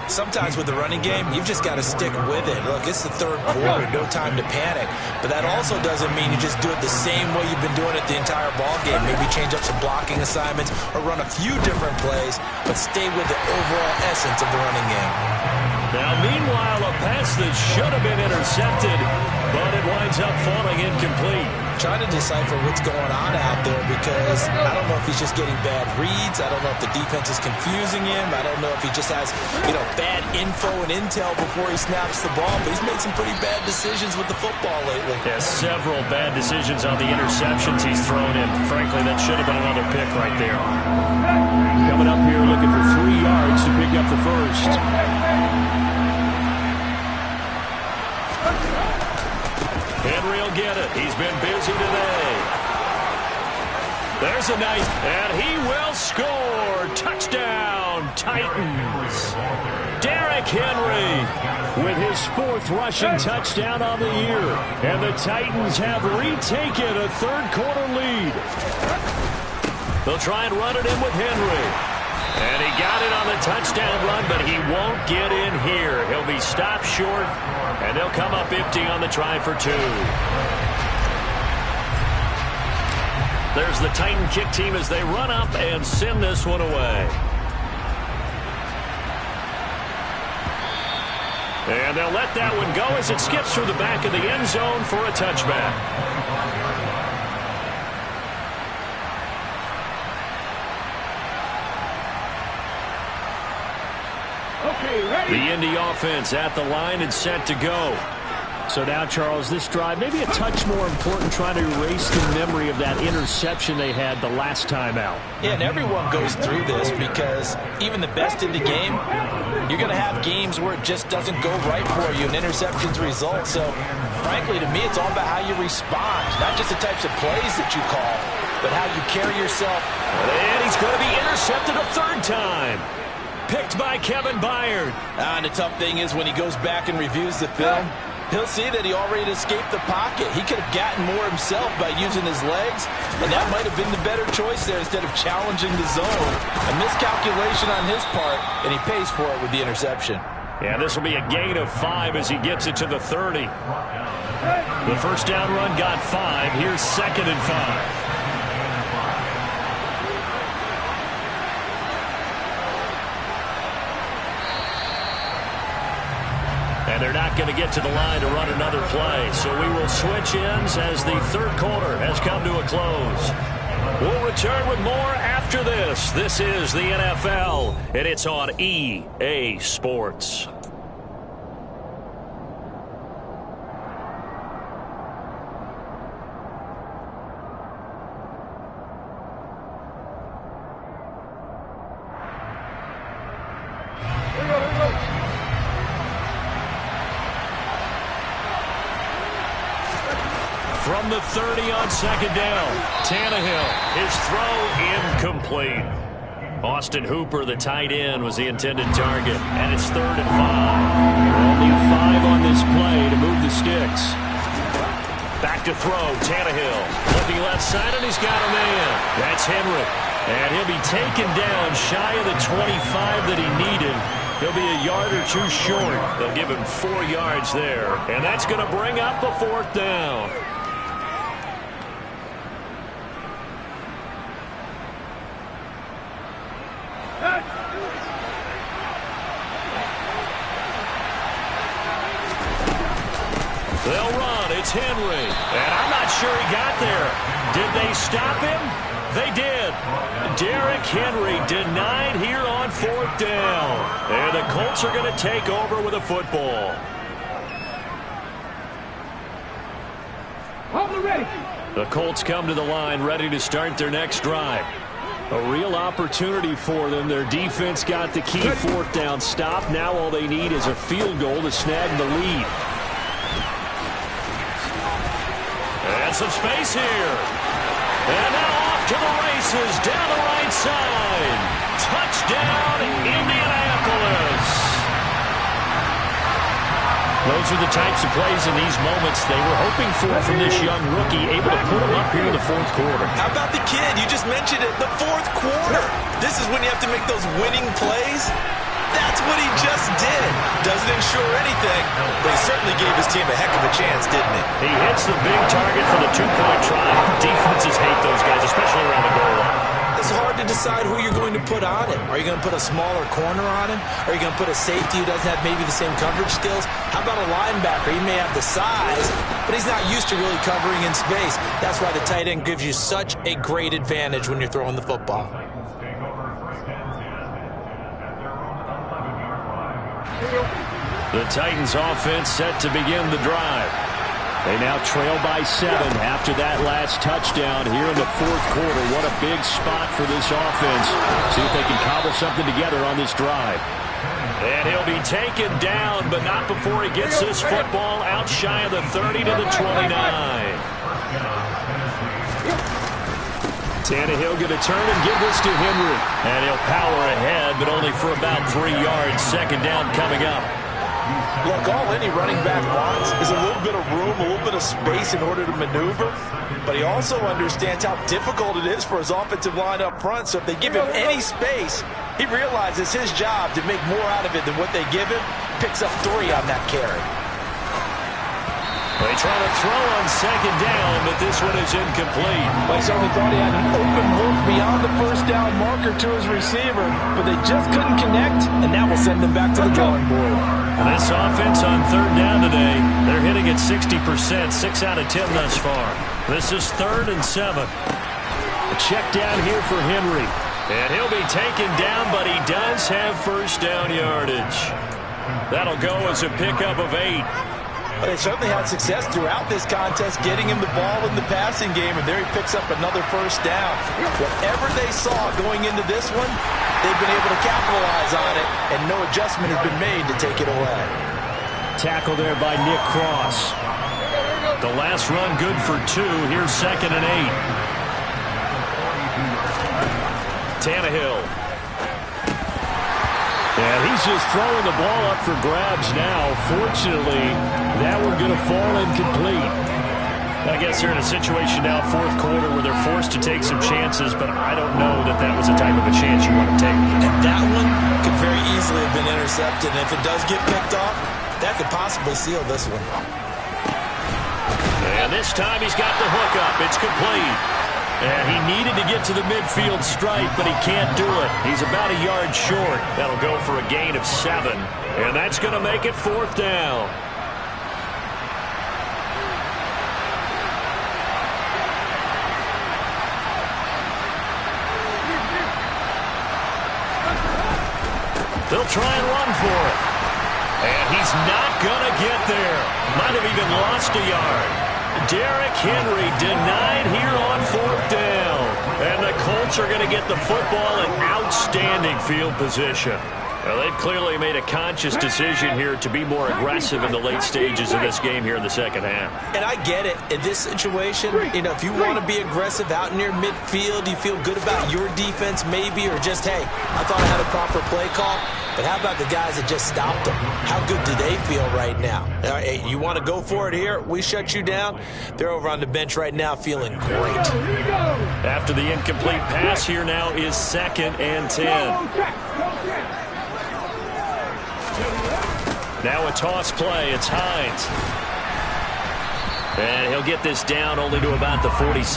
Speaker 3: Sometimes with the running game, you've just got to stick with it. Look, it's the third quarter, no time to panic. But that also doesn't mean you just do it the same way you've been doing it the entire ball game. Maybe change up some blocking assignments or run a few different plays, but stay with the overall essence of the running game.
Speaker 2: Now, meanwhile, a pass that should have been intercepted, but it winds up falling incomplete.
Speaker 3: Trying to decipher what's going on out there because I don't know if he's just getting bad reads. I don't know if the defense is confusing him. I don't know if he just has, bad info and intel before he snaps the ball. But he's made some pretty bad decisions with the football lately.
Speaker 2: Yeah, several bad decisions on the interceptions he's thrown in. Frankly, that should have been another pick right there.
Speaker 4: Coming up here looking for 3 yards to pick up the first.
Speaker 2: Henry will get it. He's been busy today. There's a nice, and he will score. Touchdown, Titans. Derrick Henry with his 4th rushing touchdown on the year. And the Titans have retaken a third-quarter lead. They'll try and run it in with Henry. And he got it on the touchdown run, but he won't get in here. He'll be stopped short, and they'll come up empty on the try for 2. There's the Titan kick team as they run up and send this one away. And they'll let that one go as it skips through the back of the end zone for a touchback. The Indy offense at the line and set to go.
Speaker 4: So now, Charles, this drive maybe a touch more important, trying to erase the memory of that interception they had the last time out.
Speaker 3: Yeah, and everyone goes through this because even the best in the game, you're going to have games where it just doesn't go right for you and interceptions result. So, frankly, to me, it's all about how you respond, not just the types of plays that you call, but how you carry yourself.
Speaker 2: And he's going to be intercepted a 3rd time. Picked by Kevin Byard.
Speaker 3: And the tough thing is when he goes back and reviews the film, he'll see that he already escaped the pocket. He could have gotten more himself by using his legs, and that might have been the better choice there instead of challenging the zone. A miscalculation on his part, and he pays for it with the interception.
Speaker 2: Yeah, this will be a gain of 5 as he gets it to the 30. The first down run got 5. Here's 2nd and 5. And they're not going to get to the line to run another play. So we will switch ends as the third quarter has come to a close. We'll return with more after this. This is the NFL, and it's on EA Sports. From the 30 on 2nd down, Tannehill, his throw incomplete. Austin Hooper, the tight end, was the intended target, and it's 3rd and 5.
Speaker 4: Only 5 on this play to move the sticks.
Speaker 2: Back to throw, Tannehill, looking left side, and he's got a man. That's Henry, and he'll be taken down shy of the 25 that he needed. He'll be a yard or 2 short. They'll give him 4 yards there, and that's going to bring up a 4th down. They'll run. It's Henry. And I'm not sure he got there. Did they stop him? They did. Derrick Henry denied here on 4th down. And the Colts are going to take over with a football. The Colts come to the line ready to start their next drive.
Speaker 4: A real opportunity for them. Their defense got the key 4th down stop. Now all they need is a field goal to snag the lead.
Speaker 2: And some space here. And now off to the races down the right side. Touchdown, Indianapolis. Those are the types of plays in these moments they were hoping for from this young rookie, able to put him up here in the fourth quarter.
Speaker 3: How about the kid? You just mentioned it, the fourth quarter. This is when you have to make those winning plays. That's what he just did. Doesn't ensure anything, but he certainly gave his team a heck of a chance, didn't he?
Speaker 2: He hits the big target for the two-point try. Defenses hate those guys, especially around the goal line.
Speaker 3: It's hard to decide who you're going to put on him. Are you going to put a smaller corner on him? Are you going to put a safety who doesn't have maybe the same coverage skills? How about a linebacker? He may have the size, but he's not used to really covering in space. That's why the tight end gives you such a great advantage when you're throwing the football.
Speaker 2: The Titans offense set to begin the drive. They now trail by 7 after that last touchdown here in the fourth quarter. What a big spot for this offense. See if they can cobble something together on this drive. And he'll be taken down, but not before he gets this football out shy of the 30 to the 29. Tannehill going to turn and give this to Henry. And he'll power ahead, but only for about 3 yards. Second down coming up.
Speaker 3: Look, all any running back wants is a little bit of room, a little bit of space in order to maneuver. But he also understands how difficult it is for his offensive line up front. So if they give him any space, he realizes his job to make more out of it than what they give him. Picks up 3 on that carry.
Speaker 2: They try to throw on second down, but this one is incomplete.
Speaker 3: Well, he certainly thought he had an open look beyond the first down marker to his receiver, but they just couldn't connect, and that will send them back to the drawing board.
Speaker 2: And this offense on third down today, they're hitting at 60%, 6 out of 10 thus far. This is 3rd and 7. A check down here for Henry. And he'll be taken down, but he does have first down yardage. That'll go as a pickup of 8.
Speaker 3: But they certainly had success throughout this contest, getting him the ball in the passing game, and there he picks up another first down. Whatever they saw going into this one, they've been able to capitalize on it, and no adjustment has been made to take it away.
Speaker 2: Tackle there by Nick Cross. The last run good for 2. Here's 2nd and 8. Tannehill. And he's just throwing the ball up for grabs now. Fortunately, that one going to fall incomplete. I guess they're in a situation now, fourth quarter, where they're forced to take some chances, but I don't know that that was the type of a chance you want to take.
Speaker 3: And that one could very easily have been intercepted. And if it does get picked off, that could possibly seal this one.
Speaker 2: And this time he's got the hook up. It's complete. And he needed to get to the midfield stripe, but he can't do it. He's about a yard short. That'll go for a gain of 7. And that's going to make it 4th down. They'll try and run for it. And he's not going to get there. Might have even lost a yard. Derrick Henry denied here on 4th down. And the Colts are going to get the football in outstanding field position. Well, they've clearly made a conscious decision here to be more aggressive in the late stages of this game here in the second half.
Speaker 3: And I get it. In this situation, if you want to be aggressive out near midfield, you feel good about your defense maybe, or just, hey, I thought I had a proper play call. But how about the guys that just stopped them? How good do they feel right now? Hey, you want to go for it here? We shut you down. They're over on the bench right now feeling great.
Speaker 2: After the incomplete pass, here now is 2nd and 10. Now a toss play. It's Hines. And he'll get this down only to about the 46.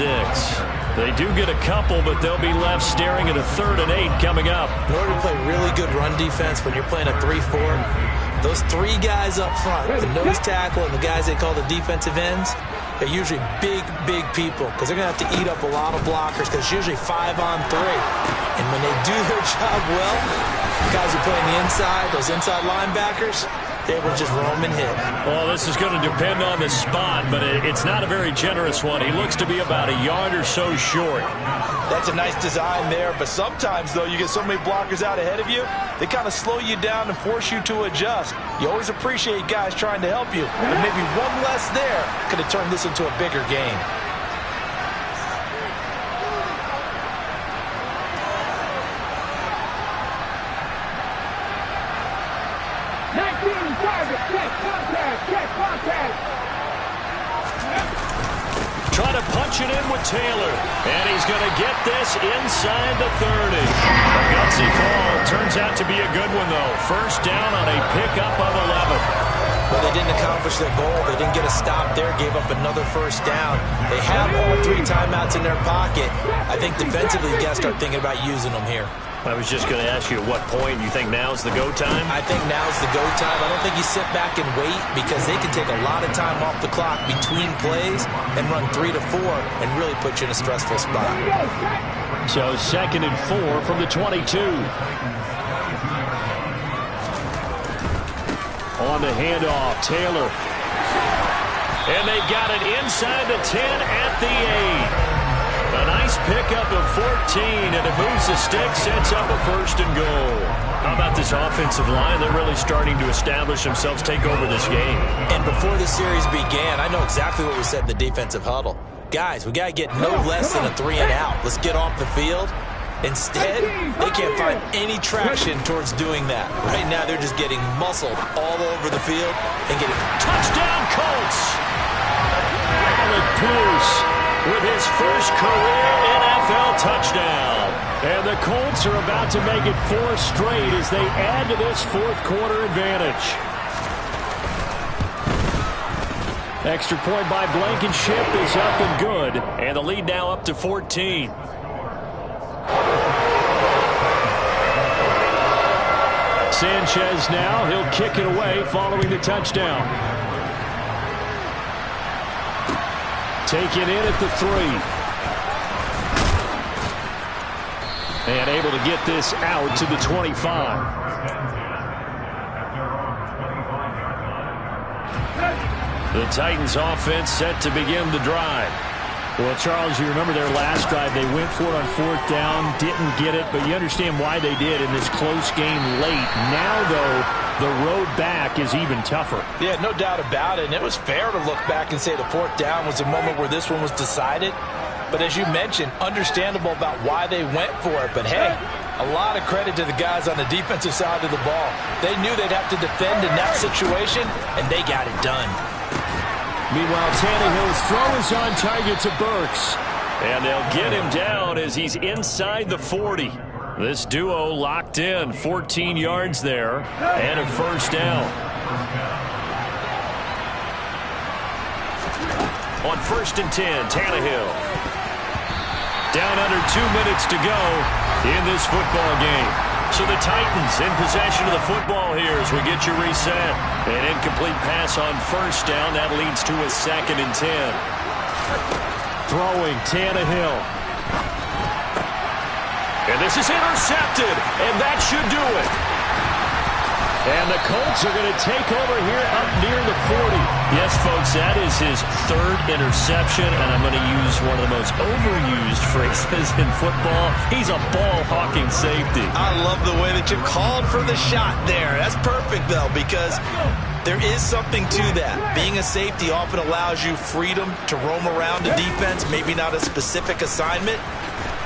Speaker 2: They do get a couple, but they'll be left staring at a 3rd and 8 coming up.
Speaker 3: In order to play really good run defense when you're playing a 3-4, those 3 guys up front, the nose tackle and the guys they call the defensive ends, they're usually big, big people because they're going to have to eat up a lot of blockers because it's usually 5 on 3. And when they do their job well, the guys who play on the inside, those inside linebackers, they will just roam and hit.
Speaker 2: Well, this is going to depend on the spot, but it's not a very generous one. He looks to be about a yard or so short.
Speaker 3: That's a nice design there, but sometimes, though, you get so many blockers out ahead of you, they kind of slow you down and force you to adjust. You always appreciate guys trying to help you, but maybe one less there could have turned this into a bigger game.
Speaker 2: trying to punch it in with Taylor. And he's going to get this inside the 30. A gutsy call. Turns out to be a good one, though. First down on a pickup of 11.
Speaker 3: But they didn't accomplish their goal. They didn't get a stop there, gave up another first down. They have all 3 timeouts in their pocket. I think defensively, you got to start thinking about using them here.
Speaker 2: I was just going to ask you at what point you think now's the go time?
Speaker 3: I think now's the go time. I don't think you sit back and wait because they can take a lot of time off the clock between plays and run 3 to 4 and really put you in a stressful spot.
Speaker 4: So 2nd and 4 from the 22. On the handoff, Taylor.
Speaker 2: And they've got it inside the 10 at the 8. A nice pickup of 14, and it moves the stick, sets up a 1st and goal. How about this offensive line? They're really starting to establish themselves, take over this game.
Speaker 3: And before the series began, I know exactly what we said in the defensive huddle. Guys, we got to get no less than a 3 and out. Let's get off the field. Instead, they can't find any traction towards doing that. Right now, they're just getting muscled all over the field and getting
Speaker 2: touchdown Colts. Alec Pierce with his first career NFL touchdown.
Speaker 4: And the Colts are about to make it 4 straight as they add to this 4th quarter advantage. Extra point by Blankenship is up and good.
Speaker 2: And the lead now up to 14.
Speaker 4: Sanchez now, he'll kick it away following the touchdown. Taken in at the 3. And able to get this out to the 25. The Titans offense set to begin the drive. Well, Charles, you remember their last drive. They went for it on 4th down, didn't get it, but you understand why they did in this close game late. Now, though, the road back is even tougher.
Speaker 3: Yeah, no doubt about it. And it was fair to look back and say the 4th down was a moment where this one was decided. But as you mentioned, understandable about why they went for it. But, hey, a lot of credit to the guys on the defensive side of the ball. They knew they'd have to defend in that situation, and they got it done.
Speaker 4: Meanwhile, Tannehill's throw is on target to Burks.
Speaker 2: And they'll get him down as he's inside the 40. This duo locked in, 14 yards there, and a 1st down. On 1st and 10, Tannehill. Down under 2 minutes to go in this football game. So the Titans in possession of the football here as we get you reset. An incomplete pass on 1st down. That leads to a 2nd and 10.
Speaker 4: Throwing Tannehill.
Speaker 2: And this is intercepted. And that should do it.
Speaker 4: And the Colts are going to take over here up near the 40.
Speaker 2: Yes, folks, that is his 3rd interception, and I'm going to use one of the most overused phrases in football. He's a ball-hawking safety.
Speaker 3: I love the way that you called for the shot there. That's perfect, though, because there is something to that. Being a safety often allows you freedom to roam around the defense, maybe not a specific assignment.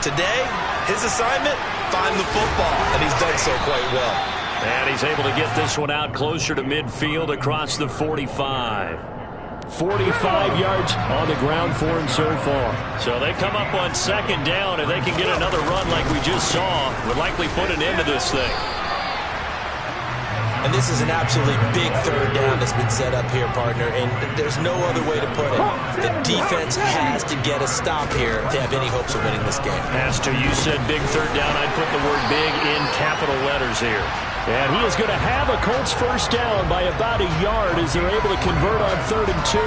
Speaker 3: Today, his assignment, find the football, and he's done so quite well.
Speaker 2: And he's able to get this one out closer to midfield across the 45.
Speaker 4: 45 yards on the ground for him so far.
Speaker 2: So they come up on 2nd down, and they can get another run like we just saw. Would likely put an end to this thing.
Speaker 3: And this is an absolutely big 3rd down that's been set up here, partner, and there's no other way to put it. The defense has to get a stop here to have any hopes of winning this game.
Speaker 2: Has to. You said big 3rd down. I'd put the word big in capital letters here.
Speaker 4: And he is going to have a Colts 1st down by about a yard as they're able to convert on 3rd and 2.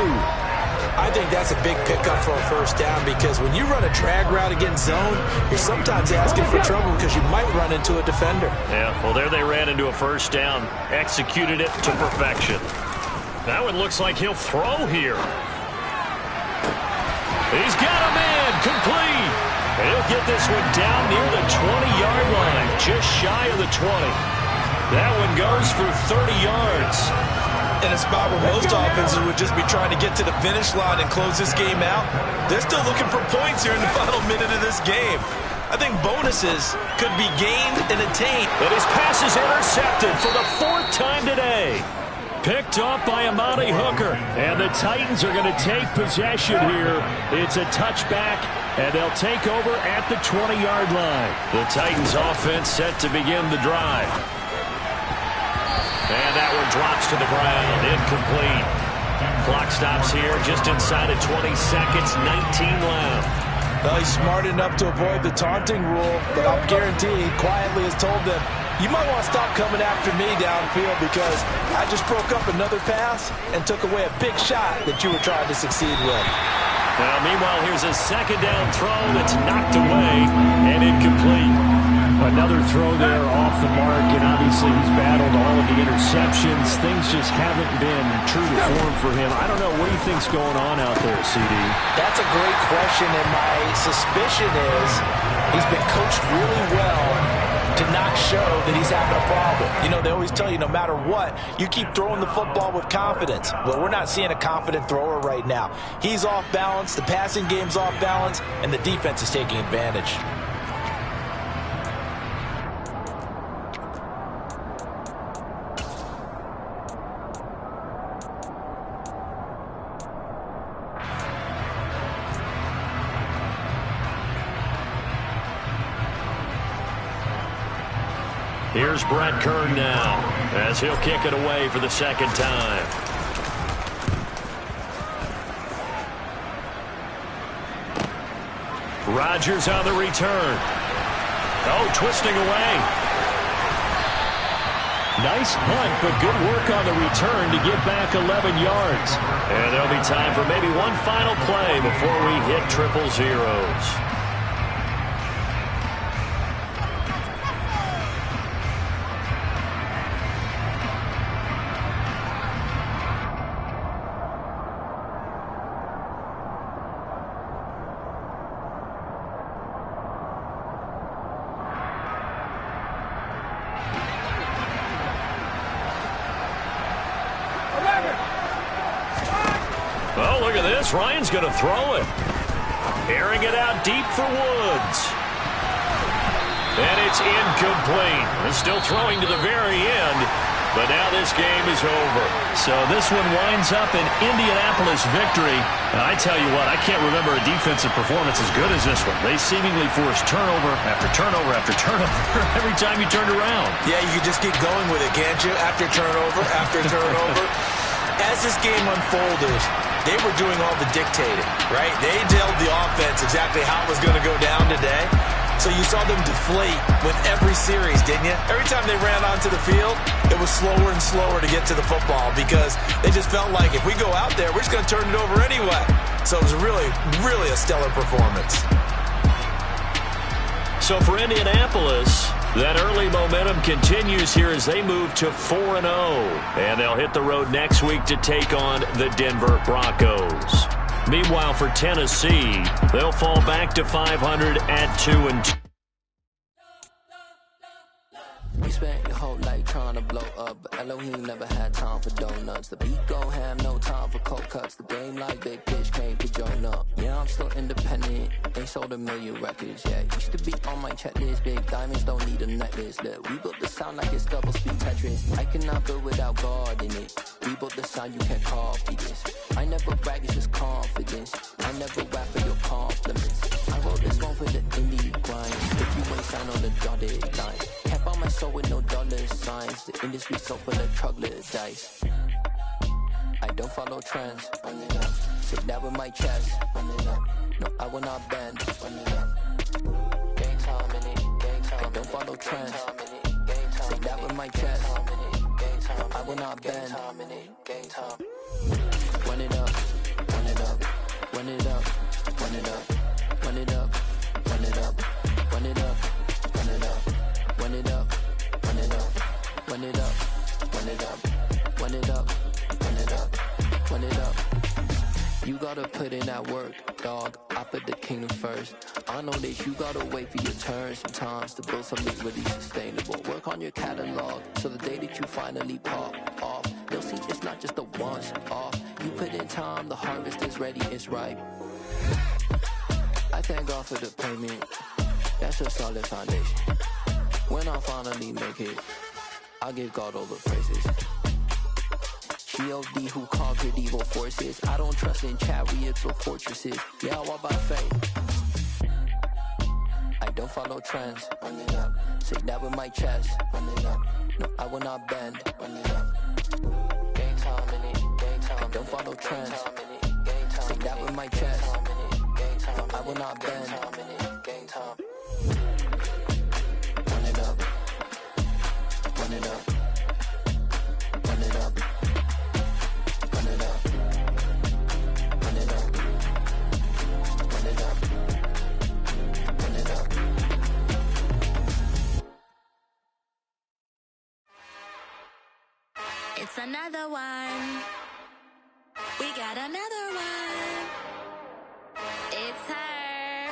Speaker 3: I think that's a big pickup for a 1st down because when you run a drag route against zone, you're sometimes asking for trouble because you might run into a defender.
Speaker 2: Yeah, well, there they ran into a 1st down. Executed it to perfection. That one looks like he'll throw here. He's got a man complete. And he'll get this one down near the 20-yard line, just shy of the 20. That one goes for 30 yards.
Speaker 3: In a spot where most offenses would just be trying to get to the finish line and close this game out, they're still looking for points here in the final minute of this game. I think bonuses could be gained and attained.
Speaker 2: And his pass is intercepted for the 4th time today. Picked off by Amani Hooker.
Speaker 4: And the Titans are going to take possession here. It's a touchback, and they'll take over at the 20-yard line.
Speaker 2: The Titans offense set to begin the drive. And that one drops to the ground. Incomplete. Clock stops here just inside of 20 seconds. 19 left.
Speaker 3: Well, he's smart enough to avoid the taunting rule, but I'm guaranteeing he quietly has told them, you might want to stop coming after me downfield because I just broke up another pass and took away a big shot that you were trying to succeed with.
Speaker 2: Now, meanwhile, here's a second down throw that's knocked away and incomplete.
Speaker 4: Another throw there off the mark, and obviously he's battled all of the interceptions. Things just haven't been true to form for him. I don't know. What do you think's going on out there, CD?
Speaker 3: That's a great question, and my suspicion is he's been coached really well to not show that he's having a problem. You know, they always tell you no matter what, you keep throwing the football with confidence. Well, we're not seeing a confident thrower right now. He's off balance, the passing game's off balance, and the defense is taking advantage.
Speaker 2: Here's Brett Kern now as he'll kick it away for the second time. Rodgers on the return. Oh, twisting away.
Speaker 4: Nice punt, but good work on the return to get back 11 yards.
Speaker 2: And there'll be time for maybe one final play before we hit triple zeros. Oh, look at this. Ryan's going to throw it. Airing it out deep for Woods. And it's incomplete. It's still throwing to the very end, but now this game is over.
Speaker 4: So this one winds up an Indianapolis victory. And I tell you what, I can't remember a defensive performance as good as this one. They seemingly forced turnover after turnover after turnover every time you turned around.
Speaker 3: Yeah, you could just keep going with it, can't you? After turnover, after turnover. As this game unfolded, they were doing all the dictating, right? They told the offense exactly how it was going to go down today. So you saw them deflate with every series, didn't you? Every time they ran onto the field, it was slower and slower to get to the football because they just felt like if we go out there, we're just going to turn it over anyway. So it was really, really a stellar performance.
Speaker 2: So for Indianapolis, that early momentum continues here as they move to 4-0. And they'll hit the road next week to take on the Denver Broncos. Meanwhile, for Tennessee, they'll fall back to 500 at 2-2.
Speaker 6: We spent your whole life trying to blow up, but Elohim never had time for donuts. The beat go ham, no time for cold cuts. The game like big pitch came to join up. Yeah, I'm still independent, ain't sold a million records yet. Used to be on my checklist, big diamonds don't need a necklace. Look, we built the sound like it's double speed Tetris. I cannot build without God in it. We built the sound, you can't copy this. I never brag, it's just confidence. I never rap for your compliments. I wrote this one for the indie grind. If you ain't sign on the dotted line. Can't buy my soul with no dollar signs. The industry so full of troglodytes. I don't follow trends. Sit down with my chest. No, I will not bend. Gang time in it. I don't follow trends. Sit down with my chest. I will not bend. Run it up, run it up, run it up, run it up, run it up, run it up, run it up, run it up, run it up, run it up, run it up, run it up, run it up, run it up, run it up. You gotta put in that work, dog. I put the kingdom first. I know that you gotta wait for your turn sometimes to build something really sustainable. Work on your catalog so the day that you finally pop off, you'll see it's not just a once off. You put in time, the harvest is ready, it's ripe. I thank God for the payment. That's a solid foundation. When I finally make it, I'll give God all the praises. G.O.D. who conquered evil forces. I don't trust in chariots or fortresses. Yeah, I walk by faith. I don't follow trends. Run it up. Say that with my chest. Run it up. No, I will not bend. Run it up. Game time in it. Game time. I don't follow trends. Say that with my chest. No, I will not bend. Game time. Run it up. Run it up. Run it up. Run it up. Run it up. Run it up. Run it up.
Speaker 7: It's another one. We got another one. It's her.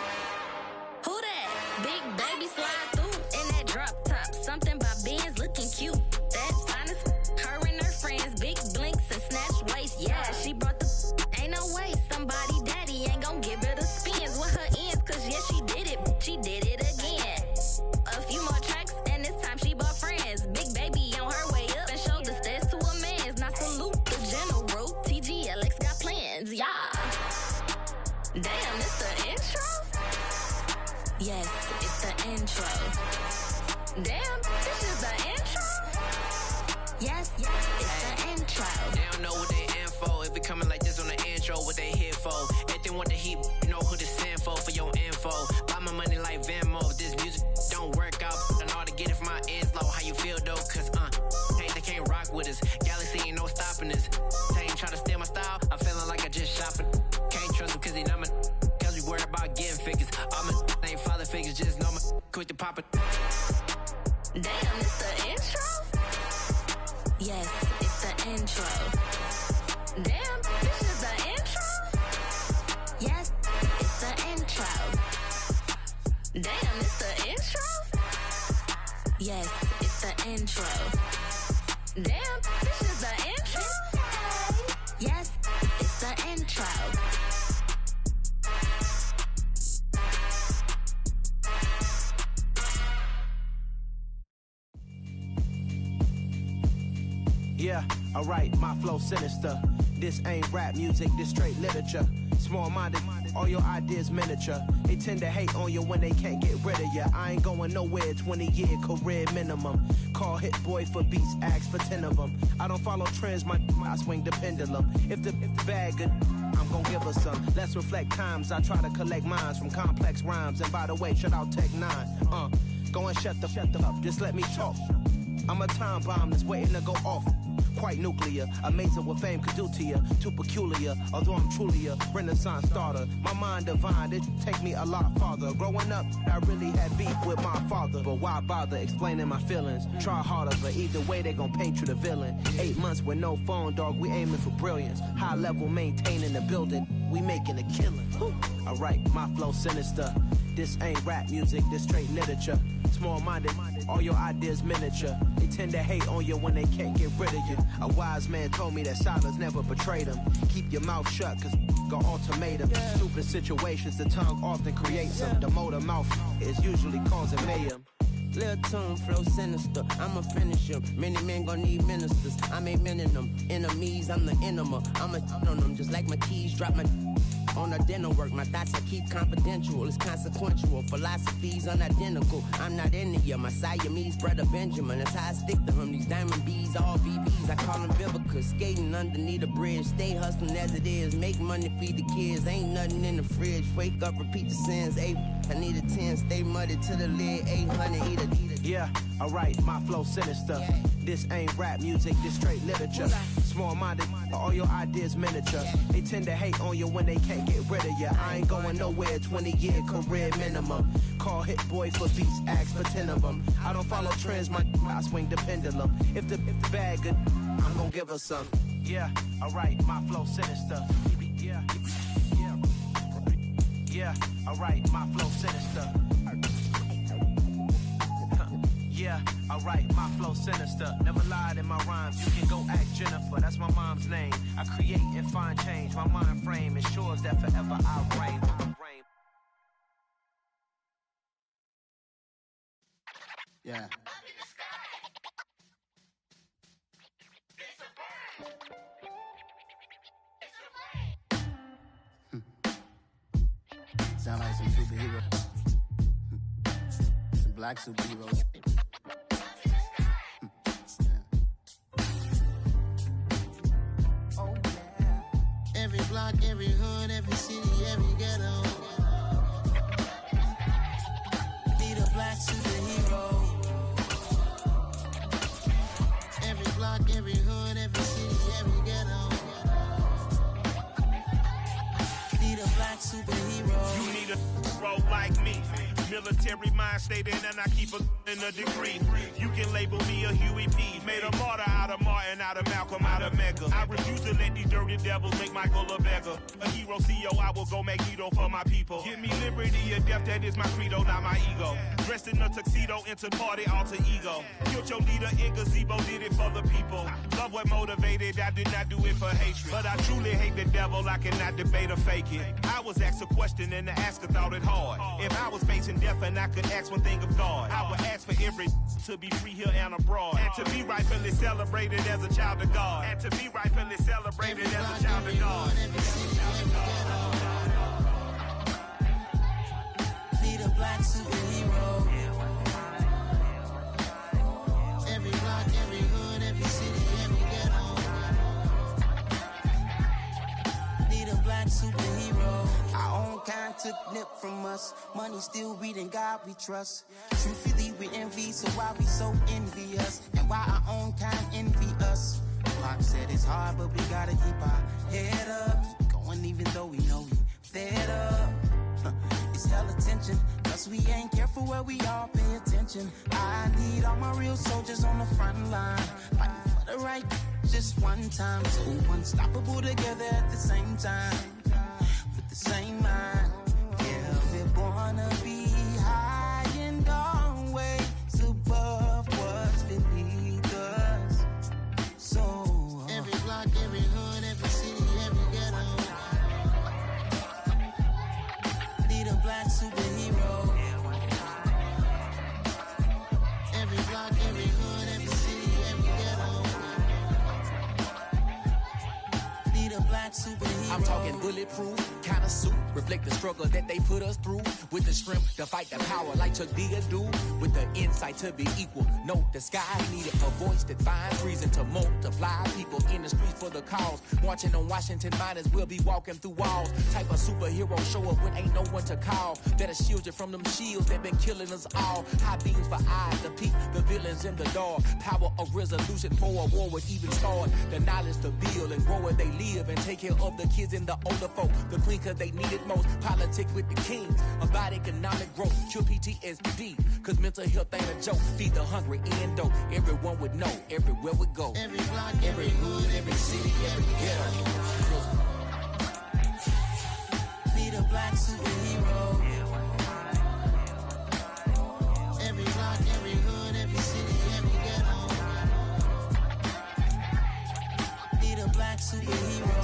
Speaker 7: Who that? Big baby slide through in that drop top. Something by Benz looking cute. That's honest. Her and her friends, big blinks and snatch waist. Yeah, she brought the. Ain't no way somebody daddy ain't gon' give her the spins with her ends. Cause yeah, she did it. She did it again. A few more tracks and this time she bought friends. Big baby on her way up and showed the stairs to a man's. Now salute the general. TGLX got plans, yeah. Damn, it's the intro? Yes, it's the intro. Damn, this is the intro? Yes, it's the intro.
Speaker 8: They don't know what they in for. If we coming like this on the intro, what they here for? If they want the heat, you know who to send for your info. Buy my money like Venmo. This music don't work out. I know how to get it from my ends low. How you feel though? Cause they can't rock with us. Galaxy ain't no stopping us. They ain't trying to steal my style. I'm feeling like I just shopping. Can't trust them cause they not my. Cause we worried about getting figures. All my ain't father figures. Just know my quick to pop it.
Speaker 7: Damn, it's the intro? Yes, it's the intro. Damn, this is the intro? Yes, it's the intro. Damn, it's the intro? Yes, it's the intro. Damn, this is the intro? Yes, it's the intro.
Speaker 9: Yeah, alright, my flow sinister. This ain't rap music, this straight literature. Small-minded, all your ideas miniature. They tend to hate on you when they can't get rid of you. I ain't going nowhere, 20-year career minimum. Call Hit Boy for beats, ask for 10 of them. I don't follow trends, I swing the pendulum. If the bag good, I'm gon' give her some. Let's reflect times, I try to collect minds from complex rhymes. And by the way, shout out Tech 9. Go and shut the up, just let me talk. I'm a time bomb that's waiting to go off. Quite nuclear, amazing what fame could do to you. Too peculiar, although I'm truly a renaissance starter. My mind divine, it take me a lot farther. Growing up, I really had beef with my father. But why bother explaining my feelings? Try harder, but either way they gon' paint you the villain. 8 months with no phone, dog, we aiming for brilliance. High level maintaining the building, we making a killing. Alright, my flow sinister. This ain't rap music, this straight literature. Small-minded, all your ideas miniature. They tend to hate on you when they can't get rid of you. A wise man told me that silence never betrayed him. Keep your mouth shut, cause got ultimatum. Stupid situations, the tongue often creates them. The motor mouth is usually causing mayhem.
Speaker 10: Lil' tune, flow sinister, I'ma finish him. Many men gon' need ministers, I'm aiming them. Enemies, I'm the enema. I'ma on them, just like my keys, drop my on a dinner work. My thoughts I keep confidential, it's consequential. Philosophies unidentical, I'm not into ya. My Siamese brother Benjamin, that's how I stick to him. These diamond bees, all BBs, I call them Vivica. Skating underneath a bridge, stay hustling as it is. Make money, feed the kids, ain't nothing in the fridge. Wake up, repeat the sins, I need a 10, stay muddy to the lid, 800, eat a.
Speaker 9: Yeah, alright, my flow sinister. This ain't rap music, this straight literature. Small-minded, all your ideas miniature. They tend to hate on you when they can't get rid of you. I ain't going nowhere, 20-year career minimum. Call Hit Boy for beats, ask for 10 of them. I don't follow trends, I swing the pendulum. If the bag good, I'm gon' give her some. Yeah, alright, my flow sinister. Yeah, alright, my flow sinister. Yeah, alright, my flow sinister. Never lied in my rhymes, you can go ask Jennifer. That's my mom's name. I create and find change. My mind frame ensures that forever I'll reign.
Speaker 11: Yeah. sound like some superheroes. Some black superheroes. Oh, yeah. Every block, every hood, every city, every ghetto. Need a black superhero. Every block, every hood, every city, every ghetto. Need a black superhero.
Speaker 12: You need a hero like me. Military mind state in and I keep a degree. You can label me a Huey P. Made a martyr out of Martin, out of Malcolm, out of Mega. I refuse to let these dirty devils make Michael a beggar. A hero CEO, I will go Magneto for my people. Give me liberty or death, that is my credo, not my ego. Dressed in a tuxedo, into party, alter ego. Killed your leader in gazebo, did it for the people. Love what motivated, I did not do it for hatred. But I truly hate the devil, I cannot debate or fake it. I was asked a question and the asker thought it hard. If I was facing death and I could ask one thing of God, I would ask for every to be free here and abroad, and to be rightfully celebrated as a child of God, and to be rightfully celebrated as a child of God.
Speaker 11: Need a black superhero. Every block, every hood, every city, every ghetto. Need a black superhero. Our own kind took nip from us. Money still reading God we trust. Truthfully we envy, so why we so envious? And why our own kind envy us? Pac said it's hard, but we gotta keep our head up. Keep going even though we know we fed up. It's hella tension, cause we ain't careful where we all pay attention. I need all my real soldiers on the front line, fighting for the right just one time. So unstoppable together at the same time, with the same mind. Yeah, we're wanna be high and always above what's beneath us. So every block, every hood, every city, every ghetto. Need a black superhero. Every block, every hood, every city, every ghetto. Need a black superhero.
Speaker 13: I'm talking bulletproof kind of suit, reflect the struggle that they put us through. With the strength to fight the power like Chuck D do. With the insight to be equal. Note the sky needed a voice that finds reason to multiply. People in the streets for the cause. Marching on Washington, might as well be walking through walls. Type of superhero show up when ain't no one to call. That'll shield you from them shields that been killing us all. High beams for eyes to peek the villains in the dark. Power of resolution for a war would even start. The knowledge to build and grow where they live and take care of the kids and the older folk. The queen cause they need it most. Politic with the kings. About economic growth. Cure PTSD. Cause mental health ain't a joke. Feed the hungry and dope. Everyone would know. Everywhere we go.
Speaker 11: Every block, every hood, every city, every ghetto. Need a black superhero. Every block, every hood, every city, every ghetto. Need a black superhero.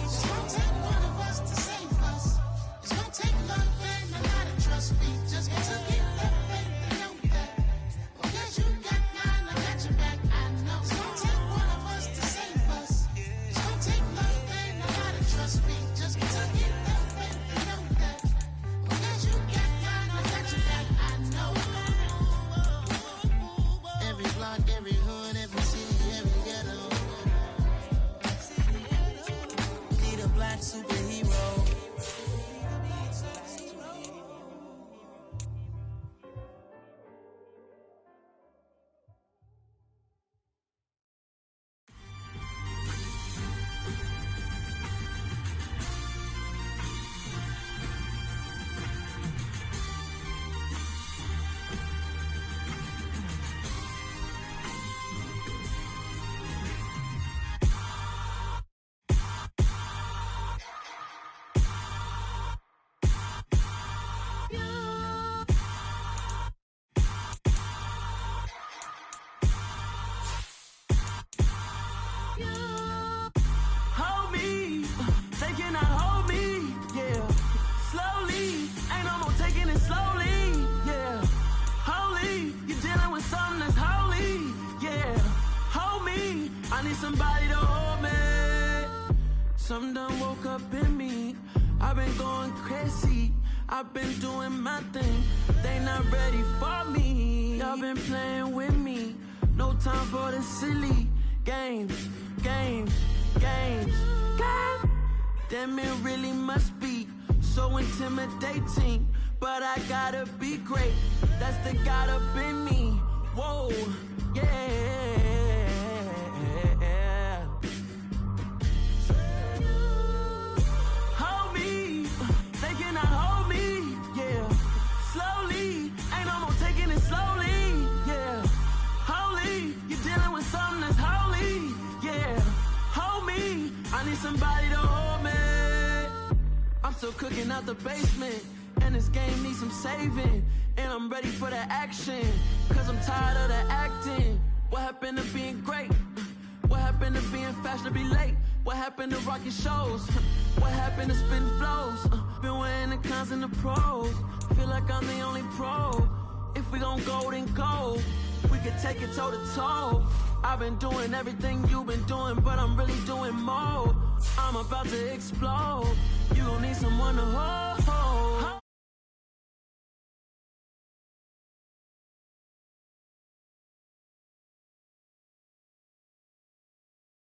Speaker 11: It's gonna take one of us to save us. It's gonna take love and a lot of trust. We just got to get that faith and know that. Because you got mine, I got your back, I know. It's gonna take one of us to save us. It's gonna take love and a lot of trust. We just got to get that faith and know that. Because you got mine, I got your back, I know. Every block, every hood, every city, every ghetto. Need a black superhero.
Speaker 14: Hold me, they cannot hold me, yeah. Slowly, ain't no more taking it slowly, yeah. Holy, you're dealing with something that's holy, yeah. Hold me, I need somebody to hold me. Something done woke up in me, I've been going crazy. I've been doing my thing. They not ready for me. Y'all been playing with me. No time for the silly games. Damn, it really must be so intimidating. But I gotta be great. That's the God up in me. Whoa, yeah. Hold me, they cannot hold me, yeah. Slowly, ain't no more taking it slowly, yeah. Holy, you're dealing with something that's holy, yeah. Hold me, I need somebody to hold me. I'm still cooking out the basement, and this game needs some saving. And I'm ready for the action, cause I'm tired of the acting. What happened to being great? What happened to being fashionably late? What happened to rocking shows? What happened to spitting flows? Been wearing the cons and the pros. Feel like I'm the only pro. If we gon' go, then go. We could take it toe to toe. I've been doing everything you've been doing, but I'm really doing more. I'm about to explode. You gon' need someone to